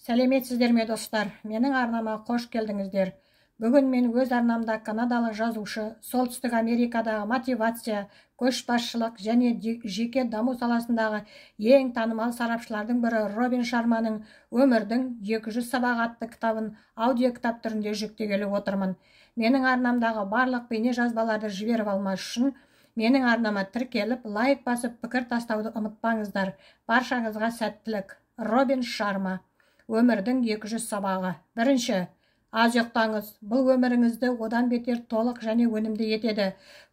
Сәлеметсіздер ме достар, менің арнама қош келдіңіздер. Бүгін мен өз арнамда канадалық жазушы, Солтүстік Америкадағы мотивация, көшбасшылық және жеке даму саласындағы ең танымал сарапшылардың бірі Робин Шарманың «Өмірдің 200 сабағы» атты кітабын аудио кітап түрінде жүктегелі отырмын. Менің арнамдағы барлық бейне жазбаларды жіберіп алмас үшін менің арнама тіркеліп, лайк басып, пікір тастауды ұмытпаңыздар. Баршаңызға сәттілік. Робин Шарма. Өмірдің 200 сабағы. Бірінші, аз ұйықтаңыз. Бұл өміріңізді одан бетер толық және өнімді етеді.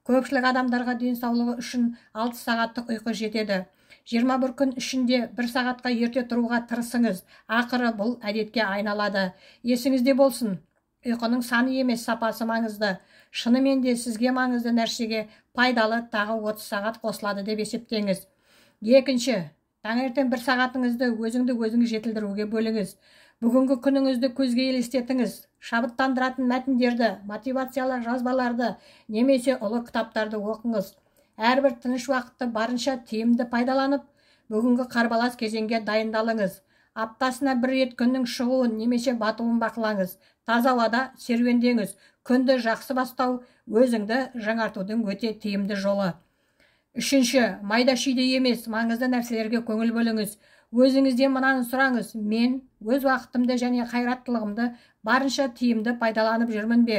Көпшілік адамдарға денсаулығы үшін 6 сағаттық ұйқы жетеді. 21 күн ішінде 1 сағатқа ерте тұруға тырысыңыз. Ақыры бұл әдетке айналады. Есіңізде болсын, ұйқының саны емес, сапасы маңызды. Шынымен де сізге маңызды нәрсеге пайдалы тағы 30 сағат қосылады деп есептеңіз. Екінші, таңертең 1 сағатыңызды өзіңді жетілдіруге бөліңіз. Бүгінгі күніңізді көзге елестетіңіз. Шабыттандыратын мәтіндерді, мотивациялық жазбаларды немесе ұлы кітаптарды оқыңыз. Әрбір тыныш уақытты барынша тиімді пайдаланып, бүгінгі қарбалас кезеңге дайындалыңыз. Аптасына 1 рет күннің шығуын немесе батуын бақылаңыз. Таза ауада серуендеңіз. Күнді жақсы бастау өзіңді жаңартудың өте тиімді жолы. Үшінші, майда-шүйде емес, маңызды нәрселерге көңіл бөліңіз. Өзіңізден мынаны сұраңыз: мен өз уақытымды және қайраттылығымды барынша тиімді пайдаланып жүрмін бе?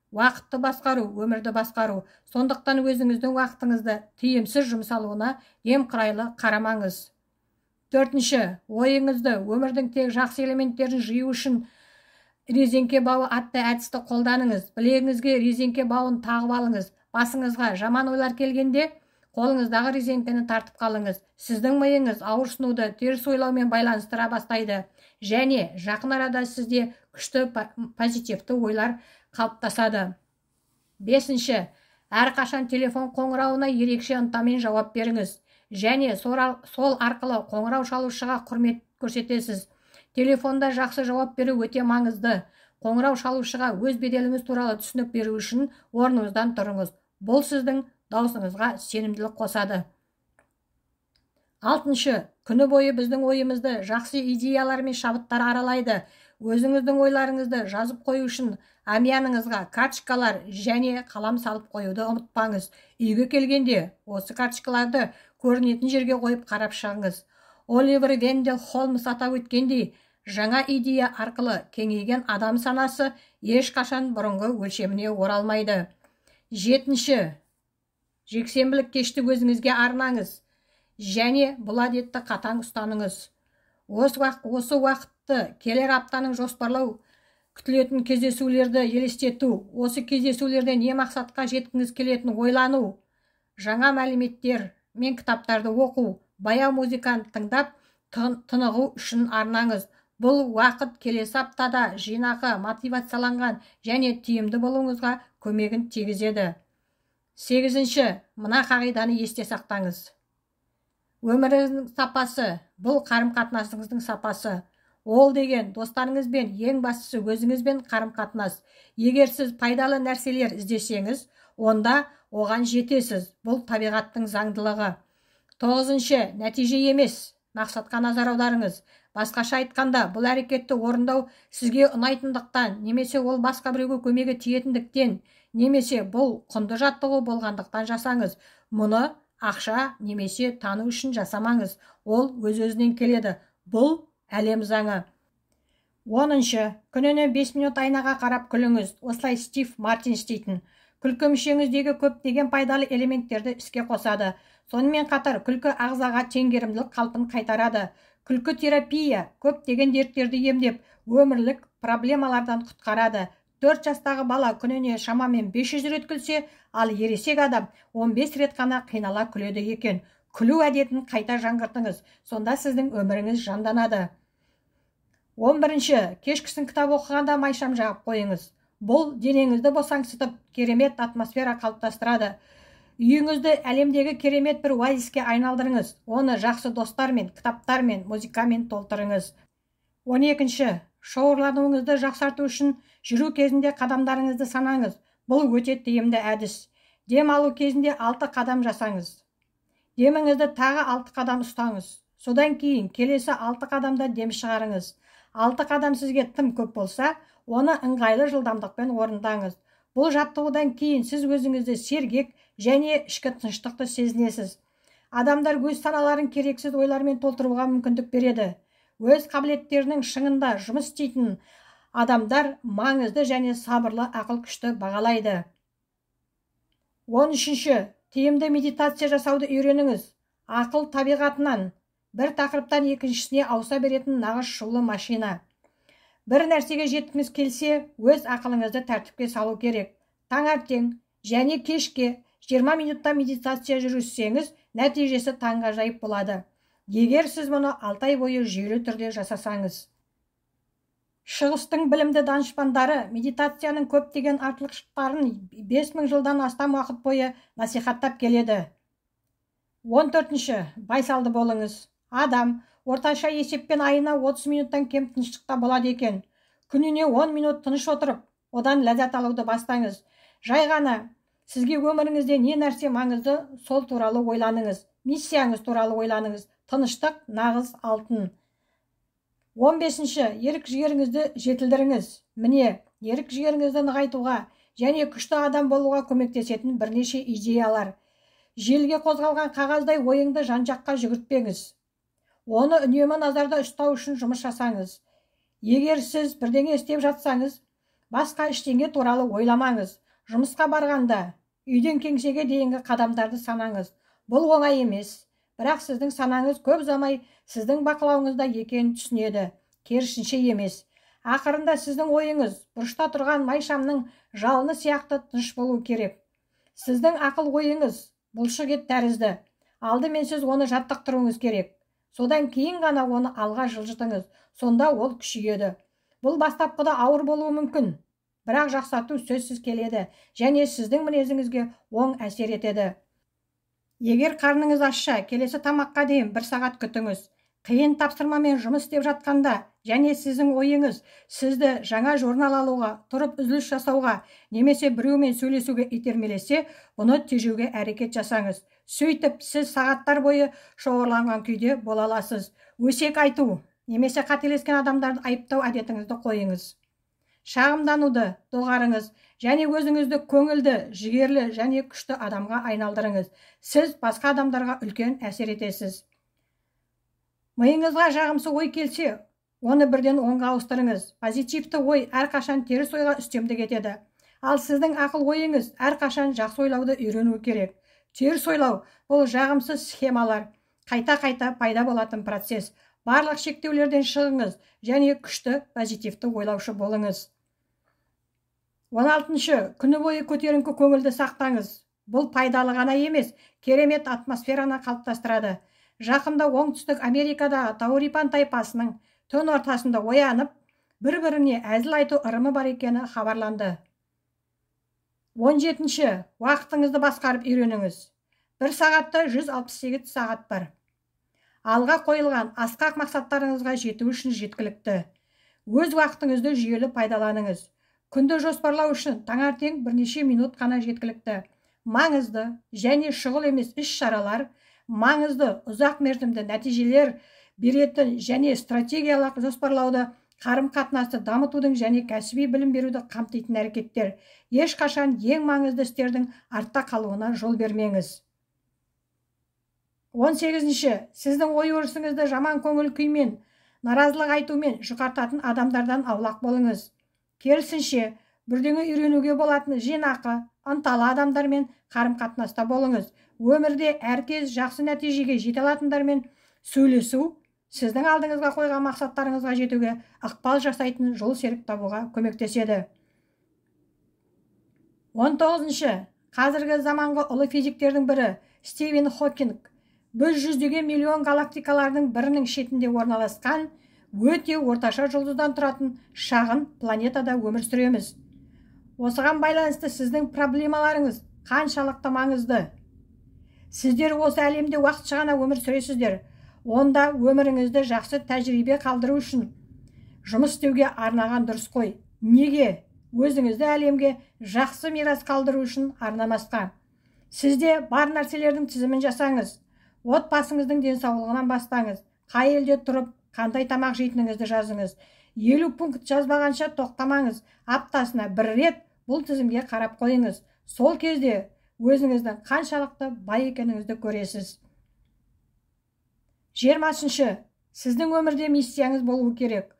Уақытты басқару, өмірді басқару. Сондықтан өзіңіздің уақытыңызды тиімсіз жұмсалуына немқұрайлы қарамаңыз. Төртінші, ойыңызды өмірдің тек жақсы элементтерін жию үшін резеңке бауы атты әдісті қолданыңыз. Білегіңізге резеңке бауын тағып алыңыз. Басыңызға жаман ойлар келгенде қолыңыздағы резеңкені тартып қалыңыз. Сіздің миыңыз ауырсынуды теріс ойлаумен байланыстыра бастайды және жақын арада сізде күшті позитивті ойлар қалыптасады. Бесінші, әрқашан телефон қоңырауына ерекше ынтамен жауап беріңіз және сол арқылы қоңырау шалушыға құрмет көрсетесіз. Телефонда жақсы жауап беру өте маңызды. Қоңырау шалушыға өз беделіңіз туралы түсінік беру үшін орныңыздан тұрыңыз. Бұл сіздің даусыңызға сенімділік қосады. Алтыншы, күні бойы біздің ойымызды жақсы идеялар мен шабыттар аралайды. Өзіңіздің ойларыңызды жазып қою үшін әмияныңызға карточкалар және қалам салып қоюды ұмытпаңыз. Үйге келгенде осы карточкаларды көрінетін жерге қойып қарап шығыңыз. Оливер Вендел Холмс атап өткендей, жаңа идея арқылы кеңейген адам санасы ешқашан бұрынғы өлшеміне оралмайды. Жетінші, жексенбілік кешті өзіңізге арнаңыз және бұл әдетті қатаң ұстаныңыз. Осы уақытты келер аптаның жоспарлау, күтілетін кездесулерді елестету, осы кездесулерде не мақсатқа жеткіңіз келетінін ойлану, жаңа мәліметтер мен кітаптарды оқу, баяу музыканы тыңдап тынығу үшін арнаңыз. Бұл уақыт келесі аптада жинақы, мотивацияланған және тиімді болуыңызға көмегін тигізеді. Сегізінші, мына қағиданы есте сақтаңыз. Өміріңіздің сапасы – бұл қарым-қатынасыңыздың сапасы. Ол деген достарыңызбен, ең бастысы өзіңізбен қарым-қатынас. Егер сіз пайдалы нәрселер іздесеңіз, онда оған жетесіз. Бұл табиғаттың заңдылығы. Тоғызыншы, нәтиже емес, мақсатқа назар аударыңыз. Басқаша айтқанда, бұл әрекетті орындау сізге ұнайтындықтан, немесе ол басқа біреуге көмегі тиетіндіктен, немесе бұл құнды жаттығу болғандықтан жасаңыз. Мұны ақша немесе тану үшін жасамаңыз. Ол өз-өзінен келеді. Бұл әлем заңы. 10-шы, күніне 5 минут айнаға қарап күліңіз. Осылай Стив Мартин істейтін. Күлкі мүшеңіздегі көптеген пайдалы элементтерді іске қосады. Сонымен қатар күлкі ағзаға теңгерімділік қалпын қайтарады. Күлкі терапия көптеген дерттерді емдеп, өмірлік проблемалардан құтқарады. 4 жастағы бала күніне шамамен 500 рет күлсе, ал ересек адам 15 рет қана қинала күледі екен. Күлу әдетін қайта жаңғыртыңыз, сонда сіздің өміріңіз жанданады. 11-ші, кешкісін кітап оқығанда майшам жағып қойыңыз. Бұл денеңізді босаңсытып, керемет атмосфера қалыптастырады. Үйіңізді әлемдегі керемет бір оазиске айналдырыңыз. Оны жақсы достармен, кітаптармен, музыкамен толтырыңыз. 12-ші, шоурлануыңызды жақсарту үшін жүру кезінде қадамдарыңызды санаңыз. Бұл өте тиімді әдіс. Дем алу кезінде 6 қадам жасаңыз. Деміңізді тағы 6 қадам ұстаңыз. Содан кейін келесі 6 қадамда дем шығарыңыз. 6 қадам сізге тым көп болса, оны ыңғайлы жылдамдықпен орындаңыз. Бұл жаттығудан кейін сіз өзіңізді сергек және ішкі тыныштықты сезінесіз. Адамдар өз саналарын керексіз ойлармен толтыруға мүмкіндік береді. Өз қабілеттерінің шыңында жұмыс істейтін адамдар маңызды және сабырлы ақыл күшті бағалайды. 13. Тиімді медитация жасауды үйреніңіз. Ақыл табиғатынан бір тақырыптан екіншісіне ауыса беретін нағыз шулы машина. Бір нәрсеге жеткіңіз келсе, өз ақылыңызды тәртіпке салу керек. Таңертең және кешке 20 минутта медитация жүргізсеңіз, нәтижесі таңғажайып болады. Егер сіз мұны 6 ай бойы жүйелі түрде жасасаңыз. Шығыстың білімді данышпандары медитацияның көптеген артықшылықтарын 5000 жылдан астам уақыт бойы насихаттап келеді. 14. Байсалды болыңыз. Адам орташа есеппен айына 30 минуттан кем тыныштықта болады екен. Күніне 10 минут тыныш отырып, одан ләззат алуды бастаңыз. Жай ғана сізге өміріңізде не нәрсе маңызды, сол туралы ойланыңыз. Миссияңыз туралы ойланыңыз. Тыныштық нағыз алтын. 15. Ерік жігеріңізді жетілдіріңіз. Міне, ерік жігеріңізді нығайтуға және күшті адам болуға көмектесетін бірнеше идеялар. Желге қозғалған қағаздай ойыңды жан-жаққа жүгіртпеңіз. Оны үнемі назарда ұстау үшін жұмыс жасаңыз. Егер сіз бірдеңе істеп жатсаңыз, басқа ештеңе туралы ойламаңыз. Жұмысқа барғанда, үйден кеңсеге дейінгі қадамдарды санаңыз. Бұл оңай емес, бірақ сіздің санаңыз көп ұзамай сіздің бақылауыңызда екенін түсінеді. Керісінше емес. Ақырында сіздің ойыңыз бұрышта тұрған майшамның жалыны сияқты тыныш болу керек. Сіздің ақыл ойыңыз бұлшықет тәрізді. Алдымен сіз оны жаттықтыруыңыз керек. Содан кейін ғана оны алға жылжытыңыз. Сонда ол күшейеді. Бұл бастапқыда ауыр болуы мүмкін, бірақ жақсарту сөзсіз келеді және сіздің мінезіңізге оң әсер етеді. Егер қарныңыз ашса, келесі тамаққа дейін 1 сағат күтіңіз. Қиын тапсырмамен жұмыс істеп жатқанда және сіздің ойыңыз сізді жаңа журнал алуға, тұрып үзіліс жасауға, немесе біреумен сөйлесуге итермелесе, бұны тежеуге әрекет жасаңыз. Сөйтіп, сіз сағаттар бойы шоғырланған күйде бола аласыз. Өсек айту, немесе қателескен адамдарды айыптау әдетіңізді қойыңыз. Шағымдануды доғарыңыз және өзіңізді көңілді, жігерлі және күшті адамға айналдырыңыз. Сіз басқа адамдарға үлкен әсер етесіз. Миыңызға жағымсыз ой келсе, оны бірден оңға ауыстырыңыз. Позитивті ой әрқашан теріс ойға үстемдік етеді. Ал сіздің ақыл ойыңыз әрқашан жақсы ойлауды үйрену керек. Теріс ойлау бұл жағымсыз схемалар, қайта-қайта пайда болатын процесс. Барлық шектеулерден шығыңыз және күшті, позитивті ойлаушы болыңыз. 16. Күні бойы көтеріңкі көңілді сақтаңыз. Бұл пайдалы ғана емес, керемет атмосфераны қалыптастырады. Жақында оңтүстік Америкадағы Таурипан тайпасының түн ортасында оянып, бір-біріне әзіл айту ырымы бар екені хабарланды. 17. Уақытыңызды басқарып үйреніңіз. 1 сағатта 168 сағат бар. Алға қойылған асқақ мақсаттарыңызға жету үшін жеткілікті. Өз уақытыңызды жүйелі пайдаланыңыз. Күнді жоспарлау үшін таңертең бірнеше минут қана жеткілікті. Маңызды және шұғыл емес іс-шаралар, маңызды ұзақ мерзімді нәтижелер беретін және стратегиялық жоспарлауды, қарым-қатынасты дамытудың және кәсіби білім беруді қамтитын әрекеттер. Ешқашан ең маңызды істердің артта қалуына жол бермеңіз. 18. Сіздің ой-өрісіңізді жаман көңіл күймен, наразылық айтумен жұқартатын адамдардан аулақ болыңыз. Керісінше, бірдеңе үйренуге болатын жинақы, ынталы адамдармен қарым-қатынаста болыңыз. Өмірде әркез жақсы нәтижеге жете алатындармен сөйлесу сіздің алдыңызға қойған мақсаттарыңызға жетуге ықпал жасайтын жол серік табуға көмектеседі. 19. Қазіргі заманғы ұлы физиктердің бірі Стивен Хокинг біз жүздеген миллион галактикалардың бірінің шетінде орналасқан өте орташа жұлдыздан тұратын шағын планетада өмір сүреміз. Осыған байланысты сіздің проблемаларыңыз қаншалықты маңызды? Сіздер осы әлемде уақытша ғана өмір сүресіздер. Онда өміріңізді жақсы тәжірибе қалдыру үшін жұмыс істеуге арнаған дұрыс қой. Неге? Өзіңізді әлемге жақсы мирас қалдыру үшін арнамасқа. Сізде бар нәрселердің тізімін жасаңыз. Отбасыңыздың денсаулығынан бастаңыз. қай елде тұрып, қандай тамақ жейтініңізді жазыңыз. 50 пункт жазбағанша тоқтамаңыз. Аптасына 1 рет бұл тізімге қарап қойыңыз. Сол кезде өзіңіздің қаншалықты бай екеніңізді көресіз. 20-ші, сіздің өмірде миссияңыз болуы керек.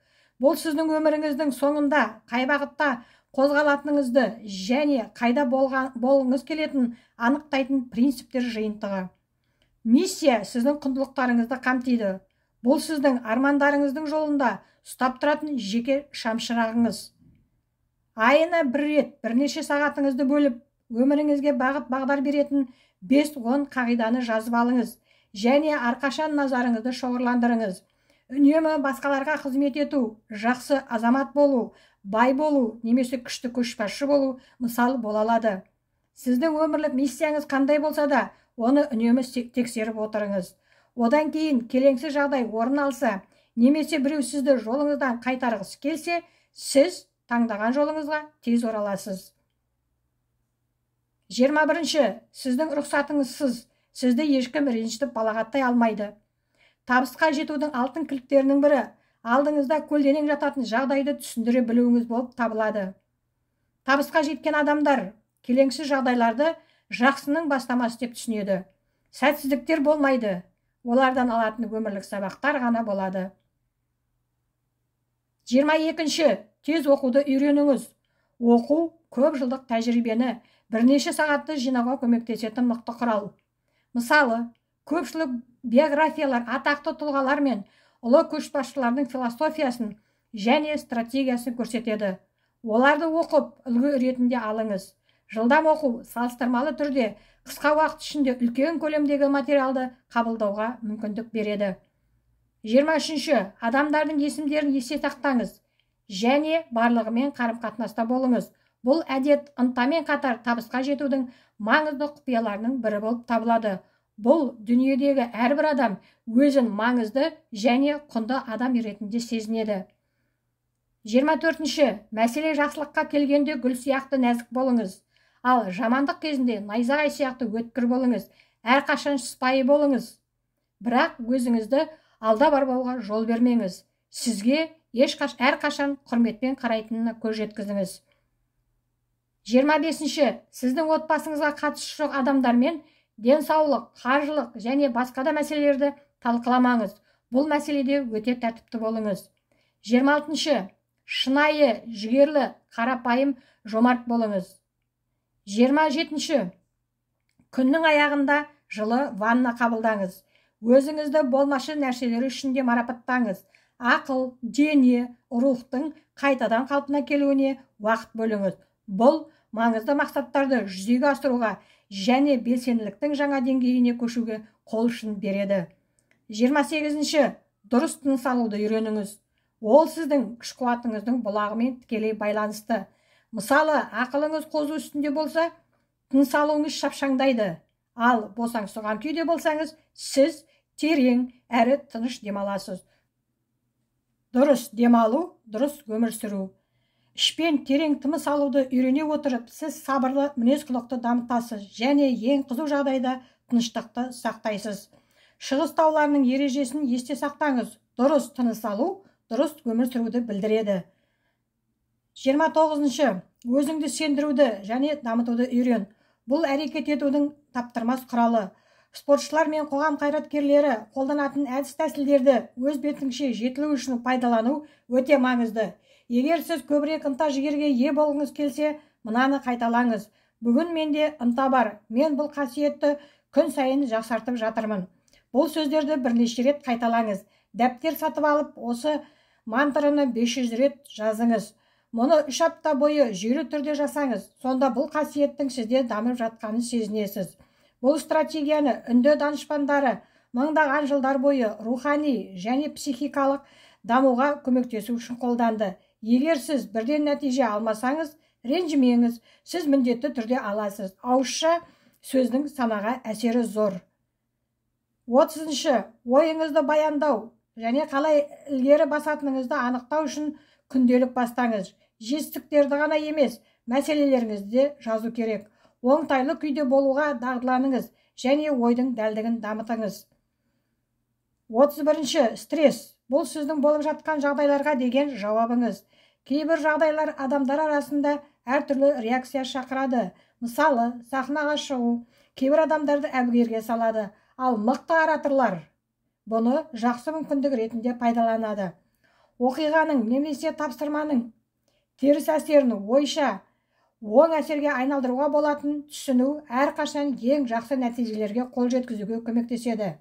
Бұл сіздің өміріңіздің соңында қай бағытта қозғалатыныңызды және қайда болғыңыз келетін анықтайтын принциптер жиынтығы. Миссия сіздің құндылықтарыңызды қамтиды. Бұл сіздің армандарыңыздың жолында ұстап тұратын жеке шамшырағыңыз. Айына 1 рет бірнеше сағатыңызды бөліп, өміріңізге бағыт-бағдар беретін 5-10 қағиданы жазып алыңыз және әрқашан назарыңызды шоғырландырыңыз. Үнемі басқаларға қызмет ету, жақсы азамат болу, бай болу, немесе күшті көшбасшы болу мысал бола алады. Сіздің өмірлік миссияңыз қандай болса да, оны үнемі тексеріп отырыңыз. Одан кейін келеңсіз жағдай орын алса, немесе біреу сізді жолыңыздан қайтарғысы келсе, сіз таңдаған жолыңызға тез ораласыз. 21-ші, сіздің рұқсатыңызсыз сізді ешкім ренжітіп балағаттай алмайды. Табысқа жетудің алтын кілттерінің бірі алдыңызда көлденең жататын жағдайды түсіндіре білуіңіз болып табылады. Табысқа жеткен адамдар келеңсіз жағдайларды жақсының бастамасы деп түсінеді. Сәтсіздіктер болмайды, олардан алатын өмірлік сабақтар ғана болады. 22-ші, тез оқуды үйреніңіз. Оқу көп жылдық тәжірибені бірнеше сағатты жинауға көмектесетін мықты құрал. Мысалы, көпшілік биографиялар атақты тұлғалар мен ұлы көшбасшылардың философиясын және стратегиясын көрсетеді. Оларды оқып, үлгі ретінде алыңыз. Жылдам оқу салыстырмалы түрде қысқа уақыт ішінде үлкен көлемдегі материалды қабылдауға мүмкіндік береді. 23-ші, адамдардың есімдерін есте сақтаңыз және барлығымен қарым-қатынаста болыңыз. Бұл әдет ынтамен қатар табысқа жетудің маңызды құпияларының бірі болып табылады. Бұл дүниедегі әрбір адам өзін маңызды және құнды адам ретінде сезінеді. 24-ші, мәселе жақсылыққа келгенде гүл сияқты нәзік болыңыз. Ал жамандық кезінде найзағай сияқты өткір болыңыз. Әрқашан сыпайы болыңыз. Бірақ өзіңізді алда барбауға жол бермеңіз. Сізге әрқашан құрметпен қарайтынына көз жеткізіңіз. 25-ші, сіздің отбасыңызға қатысы жоқ адамдармен денсаулық, қаржылық және басқа да мәселелерді талқыламаңыз. Бұл мәселеде өте тәртіпті болыңыз. 26-ші, шынайы, жігерлі, қарапайым, жомарт болыңыз. 27-ші, күннің аяғында жылы ванна қабылдаңыз. Өзіңізді болмашы нәрселер үшін де марапаттаңыз. Ақыл, дене, рухтың қайтадан қалпына келуіне уақыт бөліңіз. Бұл маңызды мақсаттарды жүзеге асыруға және белсенділіктің жаңа деңгейіне көшуге қол ұшын береді. 28-ші, дұрыс тыныс алуды үйреніңіз. Ол сіздің күш-қуатыңыздың бұлағымен тікелей байланысты. Мысалы, ақылыңыз қозу үстінде болса, тыныс алуыңыз шапшаңдайды. Ал босаңсыған күйде болсаңыз, сіз терең әрі тыныш демаласыз. Дұрыс демалу, дұрыс өмір сүру. Ішпен терең тыныс алуды үйрене отырып, сіз сабырлы мінез-құлықты дамытасыз және ең қызу жағдайда тыныштықты сақтайсыз. Шығыс тауларының ережесін есте сақтаңыз. Дұрыс тыныс алу, дұрыс өмір сүруді білдіреді. 29-ші, өзіңді сендіруді және дамытуды үйрен. Бұл әрекет етудің таптырмас құралы. Спортшылар мен қоғам қайраткерлері қолданатын әдіс-тәсілдерді өз бетіңше жетілу үшін пайдалану өте маңызды. Егер сіз көбірек ынта-жігерге ие болғыңыз келсе, мынаны қайталаңыз. Бүгін менде ынта бар. Мен бұл қасиетті күн сайын жақсартып жатырмын. Бұл сөздерді бірнеше рет қайталаңыз. Дәптер сатып алып, осы мантраны 500 рет жазыңыз. Мұны 3 апта бойы жүйелі түрде жасаңыз. Сонда бұл қасиеттің сізде дамып жатқанын сезінесіз. Бұл стратегияны үнді данышпандары мыңдаған жылдар бойы рухани және психикалық дамуға көмектесу үшін қолданды. Егер сіз бірден нәтиже алмасаңыз, ренжімеңіз, сіз міндетті түрде аласыз. Ауызша сөздің санаға әсері зор. 30-ші, ойыңызды баяндау және қалай ілгері басатыныңызды анықтау үшін күнделік бастаңыз. Жетістіктерді ғана емес, мәселелеріңізді жазу керек. Оңтайлы күйде болуға дағдыланыңыз және ойдың дәлдігін дамытыңыз. 31-ші стресс. Бұл сіздің болып жатқан жағдайларға деген жауабыңыз. Кейбір жағдайлар адамдар арасында әртүрлі реакция шақырады. Мысалы, сахнаға шығу кейбір адамдарды әбігерге салады, ал мықты ораторлар бұны жақсы мүмкіндік ретінде пайдаланады. Оқиғаның немесе тапсырманың теріс әсерін ойша оң әсерге айналдыруға болатын түсіну әрқашан ең жақсы нәтижелерге қол жеткізуге көмектеседі.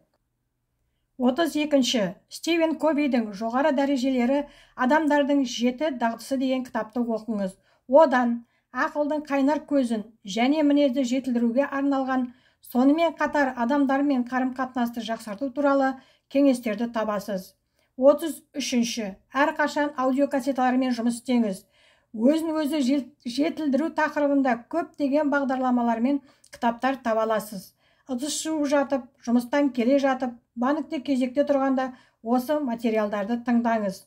32-ші Стивен Ковидің жоғары дәрежелері адамдардың 7 дағдысы деген кітапты оқыңыз. Одан ақылдың қайнар көзін және мінезді жетілдіруге арналған, сонымен қатар адамдармен қарым-қатынасты жақсарту туралы кеңестерді табасыз. 33-ші әрқашан аудиокассеталармен жұмыс істеңіз. Өзін-өзі жетілдіру тақырыбында көптеген бағдарламалар мен кітаптар таба аласыз. Ыдыс жуып жатып, жұмыстан келе жатып, банкте кезекте тұрғанда осы материалдарды тыңдаңыз.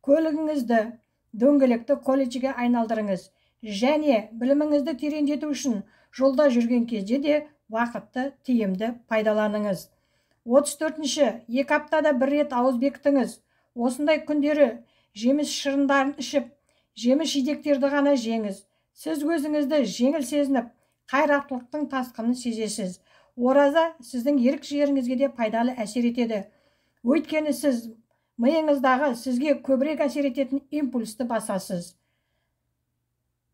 Көлігіңізді дөңгелекті колледжге айналдырыңыз және біліміңізді тереңдету үшін жолда жүрген кезде де уақытты тиімді пайдаланыңыз. 34-ші 2 аптада 1 рет ауыз бекітіңіз. Осындай күндері жеміс шырындарын ішіп, жеміс жидектерді ғана жеңіз. Сіз өзіңізді жеңіл сезініп, қайраттылықтың тасқынын сезесіз. Ораза сіздің ерік жігеріңізге де пайдалы әсер етеді. Өйткені сіз миыңыздағы сізге көбірек әсер ететін импульсті басасыз.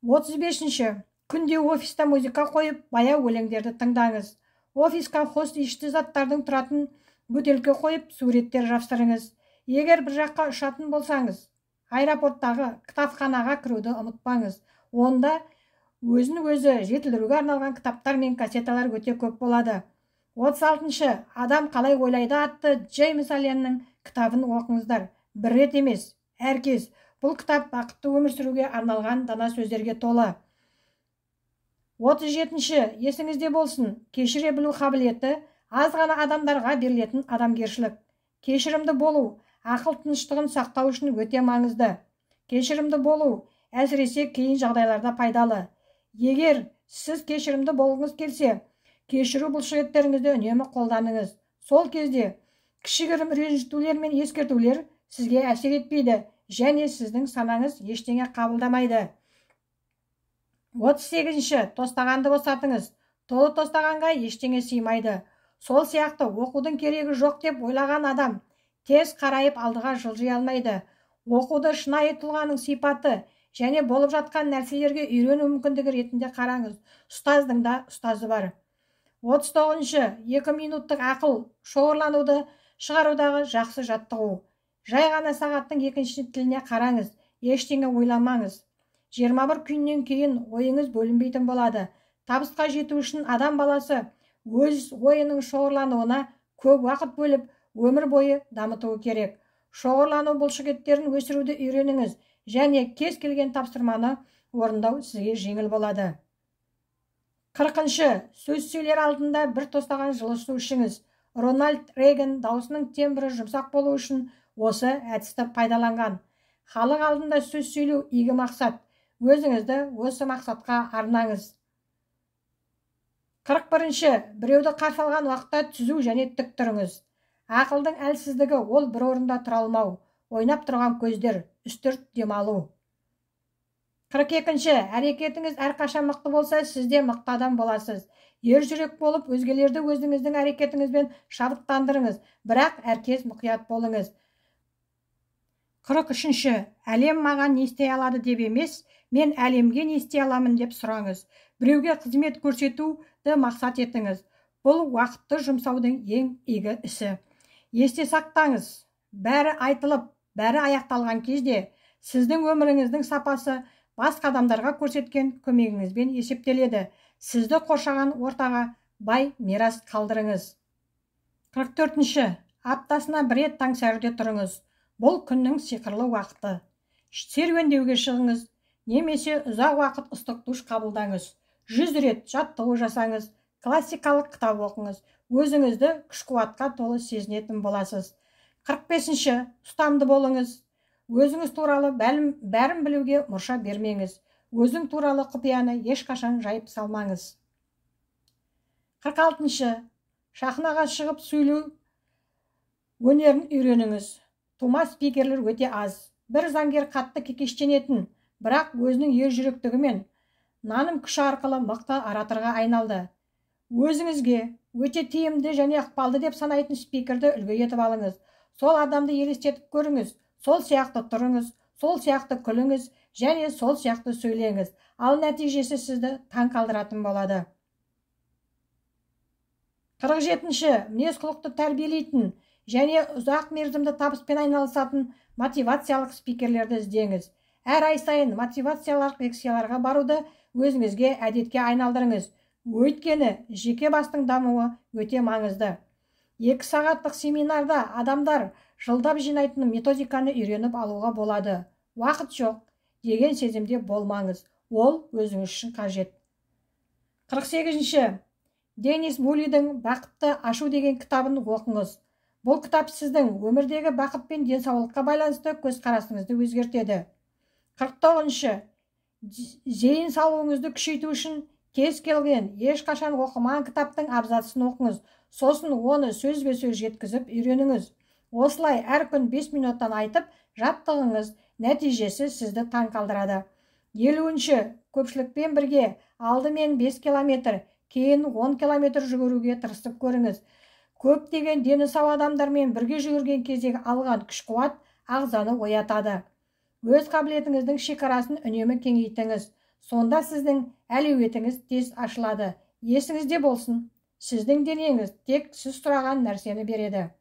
35-ші күнде офиста музыка қойып, баяу өлеңдерді тыңдаңыз. Офисқа хош иісті заттардың тұратын бөтелке қойып, суреттер жапсырыңыз. Егер бір жаққа ұшатын болсаңыз, аэропорттағы кітапханаға кіруді ұмытпаңыз. Онда өзін-өзі жетілдіруге арналған кітаптар мен кассеталар өте көп болады. 36-ші адам қалай ойлайды атты Джеймс Алленнің кітабын оқыңыздар. Бір рет емес, әркез. Бұл кітап бақытты өмір сүруге арналған дана сөздерге толы. 37-ші есіңізде болсын, кешіре білу қабілеті аз ғана адамдарға берілетін адамгершілік. Кешірімді болу ақыл тыныштығын сақтау үшін өте маңызды. Кешірімді болу әсіресе кейін жағдайларда пайдалы. Егер сіз кешірімді болғыңыз келсе, кешіру бұлшықеттеріңізді үнемі қолданыңыз. Сол кезде кішігірім ренжітулер мен ескертулер сізге әсер етпейді және сіздің санаңыз ештеңе қабылдамайды. 38-ші тостағанды босатыңыз. Толы тостағанға ештеңе сыймайды. Сол сияқты оқудың керегі жоқ деп ойлаған адам тез қарайып алдыға жылжи алмайды. Оқуды шынайы тұлғаның сипаты және болып жатқан нәрселерге үйрену мүмкіндігі ретінде қараңыз. Ұстаздың да ұстазы бар. 39-ші 2 минуттық ақыл шоғырлануды шығарудағы жақсы жаттығу. Жай ғана сағаттың екінші тіліне қараңыз, ештеңе ойламаңыз. 21 күннен кейін ойыңыз бөлінбейтін болады. Табысқа жету үшін адам баласы өз ойының шоғырлануына көп уақыт бөліп, өмір бойы дамытуы керек. Шоғырлану бұлшықеттерін өсіруді үйреніңіз және кез келген тапсырманы орындау сізге жеңіл болады. 40-ші сөз сөйлер алдында бір тостаған жылы су ішіңіз. Рональд Рейган даусының тембрі жұмсақ болу үшін осы әдісті пайдаланған. Халық алдында сөз сөйлеу игі мақсат. Өзіңізді осы мақсатқа арнаңыз. 41-ші біреуді қарсы алған уақытта түзу және тік тұрыңыз. Ақылдың әлсіздігі ол бір орында тұра алмау. Ойнап тұрған көздер, үстірт демалу. 42-ші әрекетіңіз әрқашан мықты болса, сізде мықты адам боласыз. Ер жүрек болып, өзгелерді өзіңіздің әрекетіңізбен шабыттандырыңыз, бірақ әркез мұқият болыңыз. 43-ші әлем маған не істей алады деп емес, мен әлемге не істей аламын деп сұраңыз. Біреуге қызмет көрсетуді мақсат етіңіз. Бұл уақытты жұмсаудың ең игі ісі. Есте сақтаңыз, бәрі айтылып, бәрі аяқталған кезде сіздің өміріңіздің сапасы басқа адамдарға көрсеткен көмегіңізбен есептеледі. Сізді қоршаған ортаға бай мирас қалдырыңыз. 44-ші аптасына бір рет таңсәріде тұрыңыз. Бұл күннің сиқырлы уақыты. Серуендеуге шығыңыз, немесе ұзақ уақыт ыстық душ қабылдаңыз. 100 рет жаттығу жасаңыз, классикалық кітап оқыңыз. Өзіңізді күш-қуатқа толы сезінетін боласыз. 45-ші ұстамды болыңыз. Өзіңіз туралы бәрін білуге мұрша бермеңіз. Өзің туралы құпияны ешқашан жайып салмаңыз. 46-ші сахнаға шығып сөйлеу Өнерін үйреніңіз. Тума спикерлер өте аз. Бір заңгер қатты кекештенетін, бірақ өзінің ержүректігімен наным күші арқылы мықты ораторға айналды. Өзіңізге өте тиімді және ықпалды деп санайтын спикерді үлгі етіп алыңыз. Сол адамды елестетіп көріңіз. Сол сияқты тұрыңыз, сол сияқты күліңіз және сол сияқты сөйлеңіз. Ал нәтижесі сізді таң қалдыратын болады. 47-ші, мінез-құлықты тәрбиелейтін және ұзақ мерзімді табыспен айналысатын мотивациялық спикерлерді іздеңіз. Әр ай сайын мотивациялық лекцияларға баруды өзіңізге әдетке айналдырыңыз. Өйткені жеке бастың дамуы өте маңызды. 2 сағаттық семинарда адамдар жылдап жинайтын методиканы үйреніп алуға болады. Уақыт жоқ деген сезімде болмаңыз. Ол өзіңіз үшін қажет. 48-ші, Денис Буллидің «Бақытты ашу» деген кітабын оқыңыз. Бұл кітап сіздің өмірдегі бақыт пен денсаулыққа байланысты көзқарасыңызды өзгертеді. 49-ші, зейін салуыңызды күшейту үшін кез келген ешқашан оқымаған кітаптың абзацын оқыңыз. Сосын оны сөзбе-сөз жеткізіп үйреніңіз. Осылай әр күн 5 минуттан айтып жаттығыңыз, нәтижесі сізді таң қалдырады. 50-ші, көпшілікпен бірге алдымен 5 километр, кейін 10 километр жүгіруге тырысып көріңіз. Көптеген дені сау адамдармен бірге жүгірген кездегі алған күш-қуат ағзаны оятады. Өз қабілетіңіздің шекарасын үнемі кеңейтіңіз. Сонда сіздің әлеуетіңіз тез ашылады. Есіңізде болсын, сіздің денеңіз тек сіз сұраған нәрсені береді.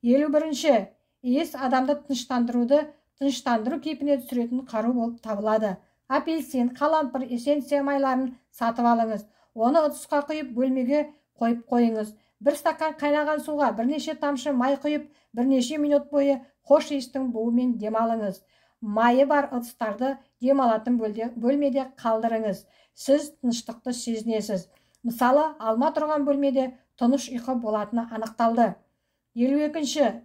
51-ші, ес адамды тыныштандыру кейпіне түсіретін қару болып табылады. Апельсин, қалампыр, эссенция майларын сатып алыңыз. Оны ыдысқа құйып бөлмеге қойып қойыңыз. Бір стакан қайнаған суға бірнеше тамшы май құйып, бірнеше минут бойы хош иістің буымен демалыңыз. Майы бар ыдыстарды демалатын бөлмеде қалдырыңыз. Сіз тыныштықты сезінесіз. Мысалы, алма тұрған бөлмеде тыныш ұйқы болатыны анықталды. 52-ші,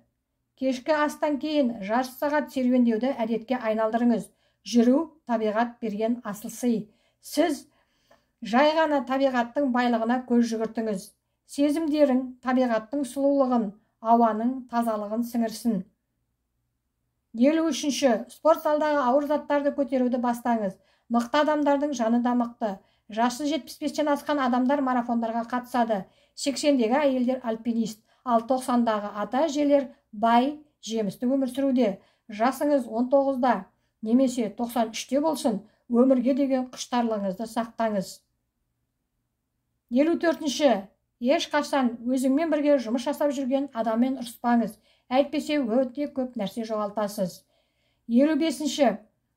кешкі астан кейін жарты сағат серуендеуді әдетке айналдырыңыз. Жүру табиғат берген асыл сый. Сіз жай ғана табиғаттың байлығына көз жүгіртіңіз. Сезімдерің табиғаттың сұлулығын, ауаның тазалығын сіңірсін. 53-ші, спорт залдағы ауыр заттарды көтеруді бастаңыз. Мықты адамдардың жаны да мықты. Жасы 75-тен асқан адамдар марафондарға қатысады. 80-дегі әйелдер альпинист, ал 90-дағы ата-әжелер бай, жемісті өмір сүруде. Жасыңыз 19-да немесе 93-те болсын, өмірге деген құштарлығыңызды сақтаңыз. 54-ші, ешқашан өзіңмен бірге жұмыс жасап жүрген адаммен ұрыспаңыз. Әйтпесе өте көп нәрсе жоғалтасыз. 55-ші,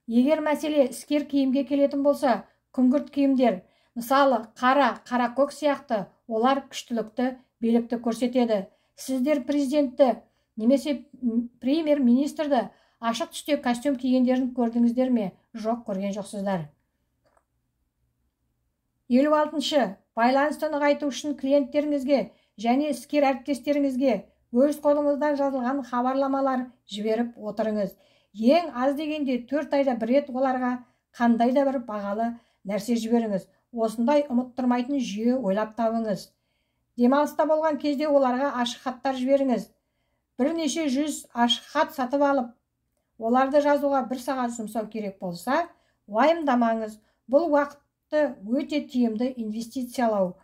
егер мәселе іскер киімге келетін болса, күңгірт киімдер, мысалы қара көк сияқты, олар күштілікті, билікті көрсетеді. Сіздер президентті немесе премьер-министрді ашық түсте костюм кигендерін көрдіңіздер ме? Жоқ, көрген жоқсыздар. 56-ші, байланысты нығайту үшін клиенттеріңізге және іскер әріптестеріңізге өз қолыңыздан жазылған хабарламалар жіберіп отырыңыз. Ең аз дегенде 4 айда бір рет оларға қандай да бір бағалы нәрсе жіберіңіз. Осындай ұмыттырмайтын жүйе ойлап табыңыз. Демалыста болған кезде оларға ашық хаттар жіберіңіз. Бірнеше 100 ашық хат сатып алып, оларды жазуға 1 сағат жұмсау керек болса, уайымдамаңыз. Бұл уақытты өте тиімді инвестициялау.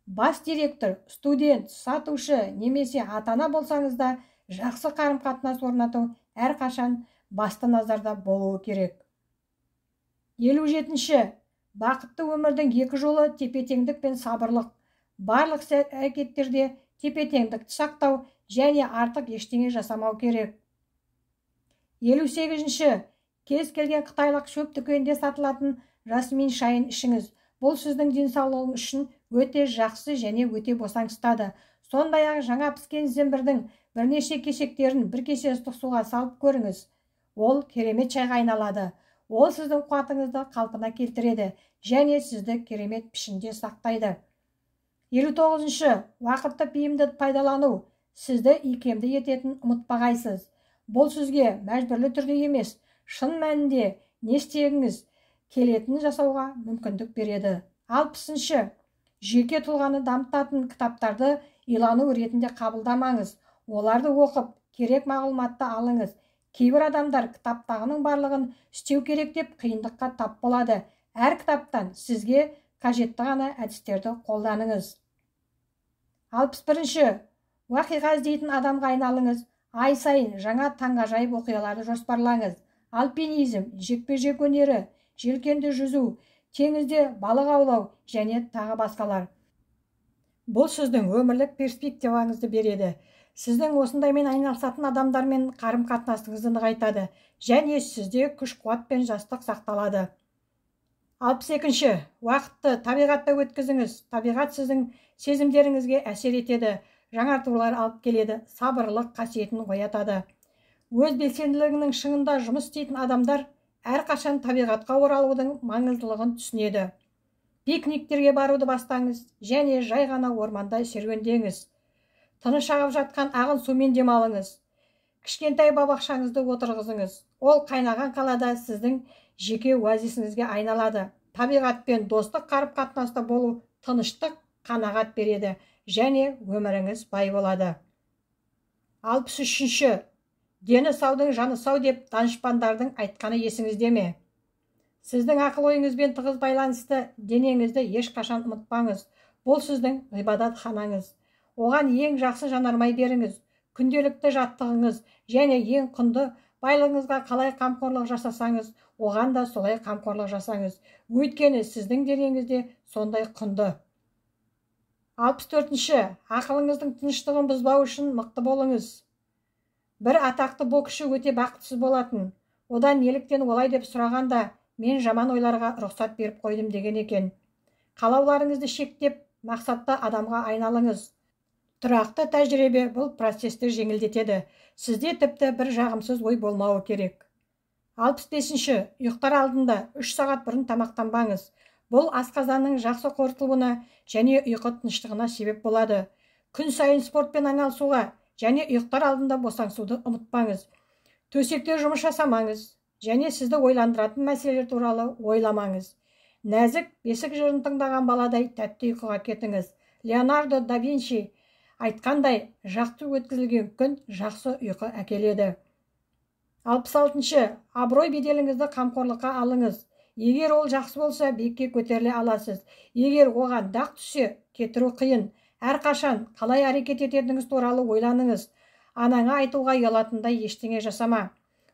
Бас директор, студент, сатушы немесе ата-ана болсаңыз да, жақсы қарым-қатынас орнату әрқашан басты назарда болуы керек. 57-ші, бақытты өмірдің 2 жолы тепе-теңдік пен сабырлық. Барлық әрекеттерде тепе-теңдікті сақтау және артық ештеңе жасамау керек. 58-ші, кез келген қытайлық шөп дүкенінде сатылатын жасмин шайын ішіңіз. Бұл сіздің денсаулығыңыз үшін өте жақсы және өте босаңсытады. Сондай-ақ жаңа піскен зімбірдің бірнеше кесектерін бір кесе ыстық суға салып көріңіз. Ол керемет шайға айналады. Ол сіздің қуатыңызды қалпына келтіреді және сізді керемет пішінде сақтайды. 59-ші, уақытты тиімді пайдалану. Сізді икемді ететін ұмытпағайсыз. Бұл сізге мәжбүрлі түрде емес, шын мәнінде не істегіңіз келетінін жасауға мүмкіндік береді. 60-ші, жеке тұлғаны дамытатын кітаптарды илану ретінде қабылдамаңыз. Оларды оқып, керек мағлұматты алыңыз. Кейбір адамдар кітаптағының барлығын істеу керек деп қиындыққа тап болады. Әр кітаптан сізге қажетті ғана әдістерді қолданыңыз. 61. Уақиға іздейтін адамға айналыңыз. Ай сайын жаңа таңғажайып оқиғаларды жоспарлаңыз. Альпинизм, жекпе-жек өнері, желкенді жүзу, теңізде балық аулау және тағы басқалар. Бұл сіздің өмірлік перспективаңызды береді. Сіздің осындаймен айналысатын адамдармен қарым-қатынасыңызды нығайтады және сізде күш-қуат пен жастық сақталады. 62. Уақытты табиғатта өткізіңіз. Табиғат сіздің сезімдеріңізге әсер етеді, жаңартулар алып келеді, сабырлық қасиетін оятады. Өз белсенділігінің шыңында жұмыс істейтін адамдар әрқашан табиғатқа оралудың маңыздылығын түсінеді. Пикниктерге баруды бастаңыз және жай ғана орманда серуендеңіз. Тыныш ағып жатқан ағын сумен демалыңыз. Кішкентай бабақшаңызды отырғызыңыз. Ол қайнаған қалада сіздің жеке оазисіңізге айналады. Табиғатпен достық қарым-қатынаста болу тыныштық, қанағат береді және өміріңіз бай болады. 63. Дені саудың жаны сау деп данышпандардың айтқаны есіңізде ме? Сіздің ақыл ойыңызбен тығыз байланысты денеңізді ешқашан ұмытпаңыз. Бұл сіздің ғибадат ханаңыз. Оған ең жақсы жанармай беріңіз, күнделікті жаттығыңыз және ең құнды байлығыңызға қалай қамқорлық жасасаңыз, оған да солай қамқорлық жасаңыз. Өйткені сіздің денеңізде сондай құнды. 64. Ақылыңыздың тыныштығын бұзбау үшін мықты болыңыз. Бір атақты боксшы өте бақытсыз болатын. Одан неліктен олай деп сұрағанда, мен жаман ойларға рұқсат беріп қойдым деген екен. Қалауларыңызды шектеп, мақсатты адамға айналыңыз. Тұрақты тәжірибе бұл процесті жеңілдетеді. Сізде тіпті бір жағымсыз ой болмауы керек. 65. Ұйықтар алдында 3 сағат бұрын тамақтанбаңыз. Бұл асқазанның жақсы қорытылуына және ұйқы тыныштығына себеп болады. Күн сайын спортпен айналысуға және ұйықтар алдында босаңсуды ұмытпаңыз. Төсекте жұмыс жасамаңыз және сізді ойландыратын мәселелер туралы ойламаңыз. Нәзік бесік жырын тыңдаған баладай тәтті ұйқыға кетіңіз. Леонардо да Винчи айтқандай, жақсы өткізілген күн жақсы ұйқы әкеледі. 66. Абырой беделіңізді қамқорлыққа алыңыз. Егер ол жақсы болса, биікке көтеріле аласыз. Егер оған дақ түссе, кетіру қиын. Әрқашан қалай әрекет ететініңіз туралы ойланыңыз. Анаңа айтуға ұялатындай ештеңе жасама.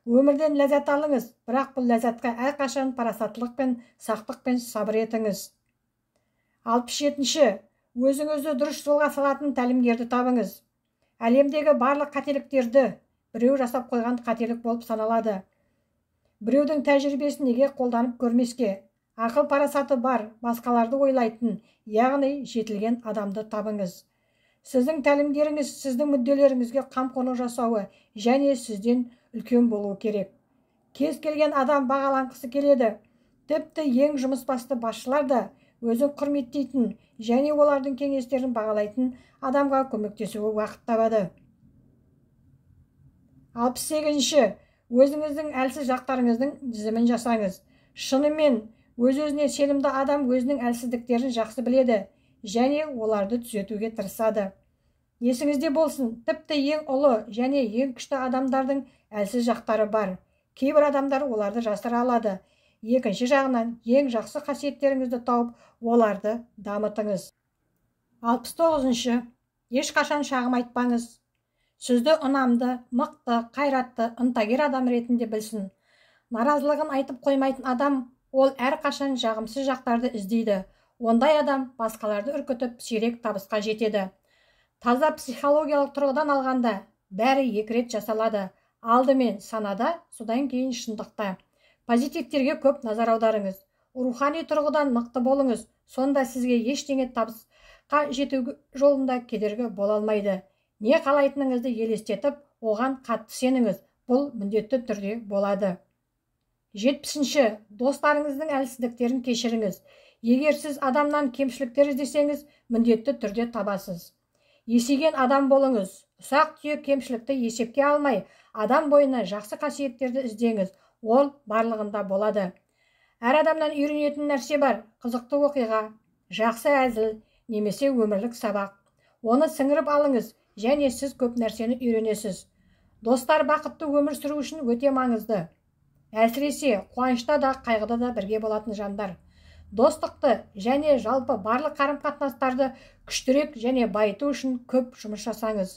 Өмірден ләззат алыңыз, бірақ бұл ләззатқа әрқашан парасаттылық пен сақтық пен сабыр етіңіз. 67. Өзіңізді дұрыс жолға салатын тәлімгерді табыңыз. Әлемдегі барлық қателіктерді біреу жасап қойған қателік болып саналады. Біреудің тәжірибесін неге қолданып көрмеске? Ақыл парасаты бар, басқаларды ойлайтын, яғни жетілген адамды табыңыз. Сіздің тәлімгеріңіз сіздің мүдделеріңізге қамқорлық жасауы және сізден үлкен болуы керек. Кез келген адам бағаланғысы келеді. Тіпті ең жұмысбасты басшылар да өзін құрметтейтін және олардың кеңестерін бағалайтын адамға көмектесуге уақыт табады. 68. Өзіңіздің әлсіз жақтарыңыздың тізімін жасаңыз. Шынымен, өз-өзіне сенімді адам өзінің әлсіздіктерін жақсы біледі және оларды түзетуге тырысады. Есіңізде болсын, тіпті ең ұлы және ең күшті адамдардың әлсіз жақтары бар. Кейбір адамдар оларды жасыра алады. Екінші жағынан, ең жақсы қасиеттеріңізді тауып, оларды дамытыңыз. 69. Ешқашан шағым айтпаңыз. Сізді ұнамды, мықты, қайратты, ынтагер адам ретінде білсін. Наразылығын айтып қоймайтын адам, ол әрқашан жағымсыз жақтарды іздейді. Ондай адам басқаларды үркітіп, сирек табысқа жетеді. Таза психологиялық тұрғыдан алғанда, бәрі 2 рет жасалады. Алдымен санада, содан кейін шындықта. Позитивтерге көп назар аударыңыз. Рухани тұрғыдан мықты болыңыз. Сонда сізге ештеңе табысқа жету жолында кедергі бола алмайды. Не қалайтыныңызды елестетіп, оған қатты сеніңіз. Бұл міндетті түрде болады. 70. Достарыңыздың әлсіздіктерін кешіріңіз. Егер сіз адамнан кемшіліктер іздесеңіз, міндетті түрде табасыз. Есейген адам болыңыз. Ұсақ-түйек кемшілікті есепке алмай, адам бойына жақсы қасиеттерді іздеңіз. Ол барлығында болады. Әр адамнан үйренетін нәрсе бар. Қызықты оқиға, жақсы әзіл, немесе өмірлік сабақ. Оны сіңіріп алыңыз және сіз көп нәрсені үйренесіз. Достар бақытты өмір сүру үшін өте маңызды. Әсіресе қуанышта да, қайғыда да бірге болатын жандар. Достықты және жалпы барлық қарым-қатынастарды күштірек және байыту үшін көп жұмыс жасаңыз.